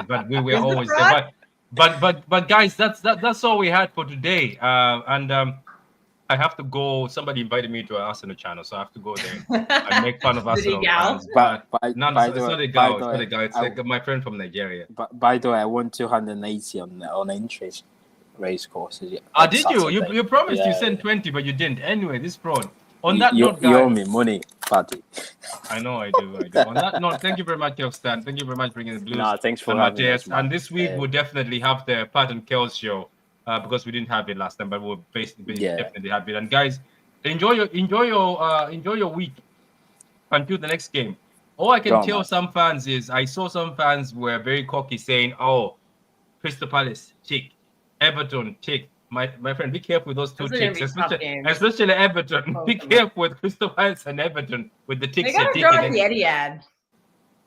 But we were always there. But guys, that's all we had for today. And I have to go. Somebody invited me to an Arsenal channel, so I have to go there and make fun of Arsenal fans. But it's not a guy. It's like my friend from Nigeria. But by the way, I won 280 on interest race courses. Did you? You promised you sent 20, but you didn't. Anyway, this fraud. On that note, guys, you owe me money, Paddy. I know I do. On that note, thank you very much, Kelstan. Thank you very much for Bringing the Blues. No, thanks for having us. And this week we'll definitely have the Pat and Kels show because we didn't have it last time, but we'll definitely have it. And guys, enjoy your week until the next game. All I can tell some fans is I saw some fans were very cocky saying, "Oh, Crystal Palace, tick. Everton, tick." My friend, be careful with those two ticks, especially Everton. Be careful with Crystal Palace and Everton with the ticks. They got to draw at the Etihad.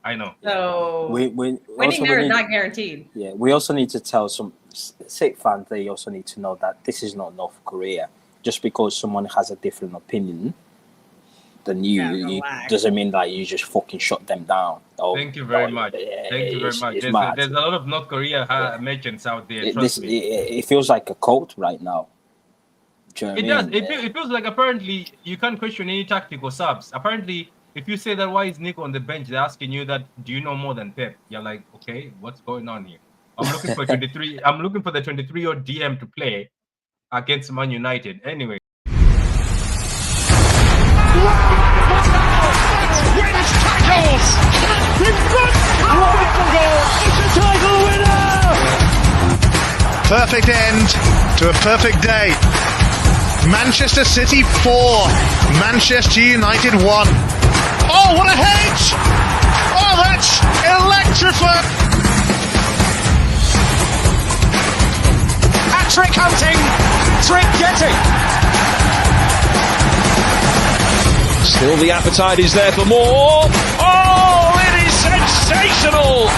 I know. So winning there is not guaranteed. Yeah, we also need to tell some sick fans. They also need to know that this is not North Korea. Just because someone has a different opinion than you doesn't mean that you just fucking shut them down. Thank you very much. Thank you very much. There's a lot of North Korea merchants out there. Trust me. It feels like a cult right now. It does. It feels like apparently you can't question any tactical subs. Apparently, if you say that, why is Nico on the bench? They're asking you that. Do you know more than Pep? You're like, okay, what's going on here? I'm looking for 23. I'm looking for the 23-year-old DM to play against Man United. Anyway. Wins tackles! In front! Wonderful goal! It's a title winner! Perfect end to a perfect day. Manchester City 4, Manchester United 1. Oh, what a hedge! Oh, that's electrifying! Hat-trick hunting, trick getting. Still the appetite is there for more. Oh, it is sensational!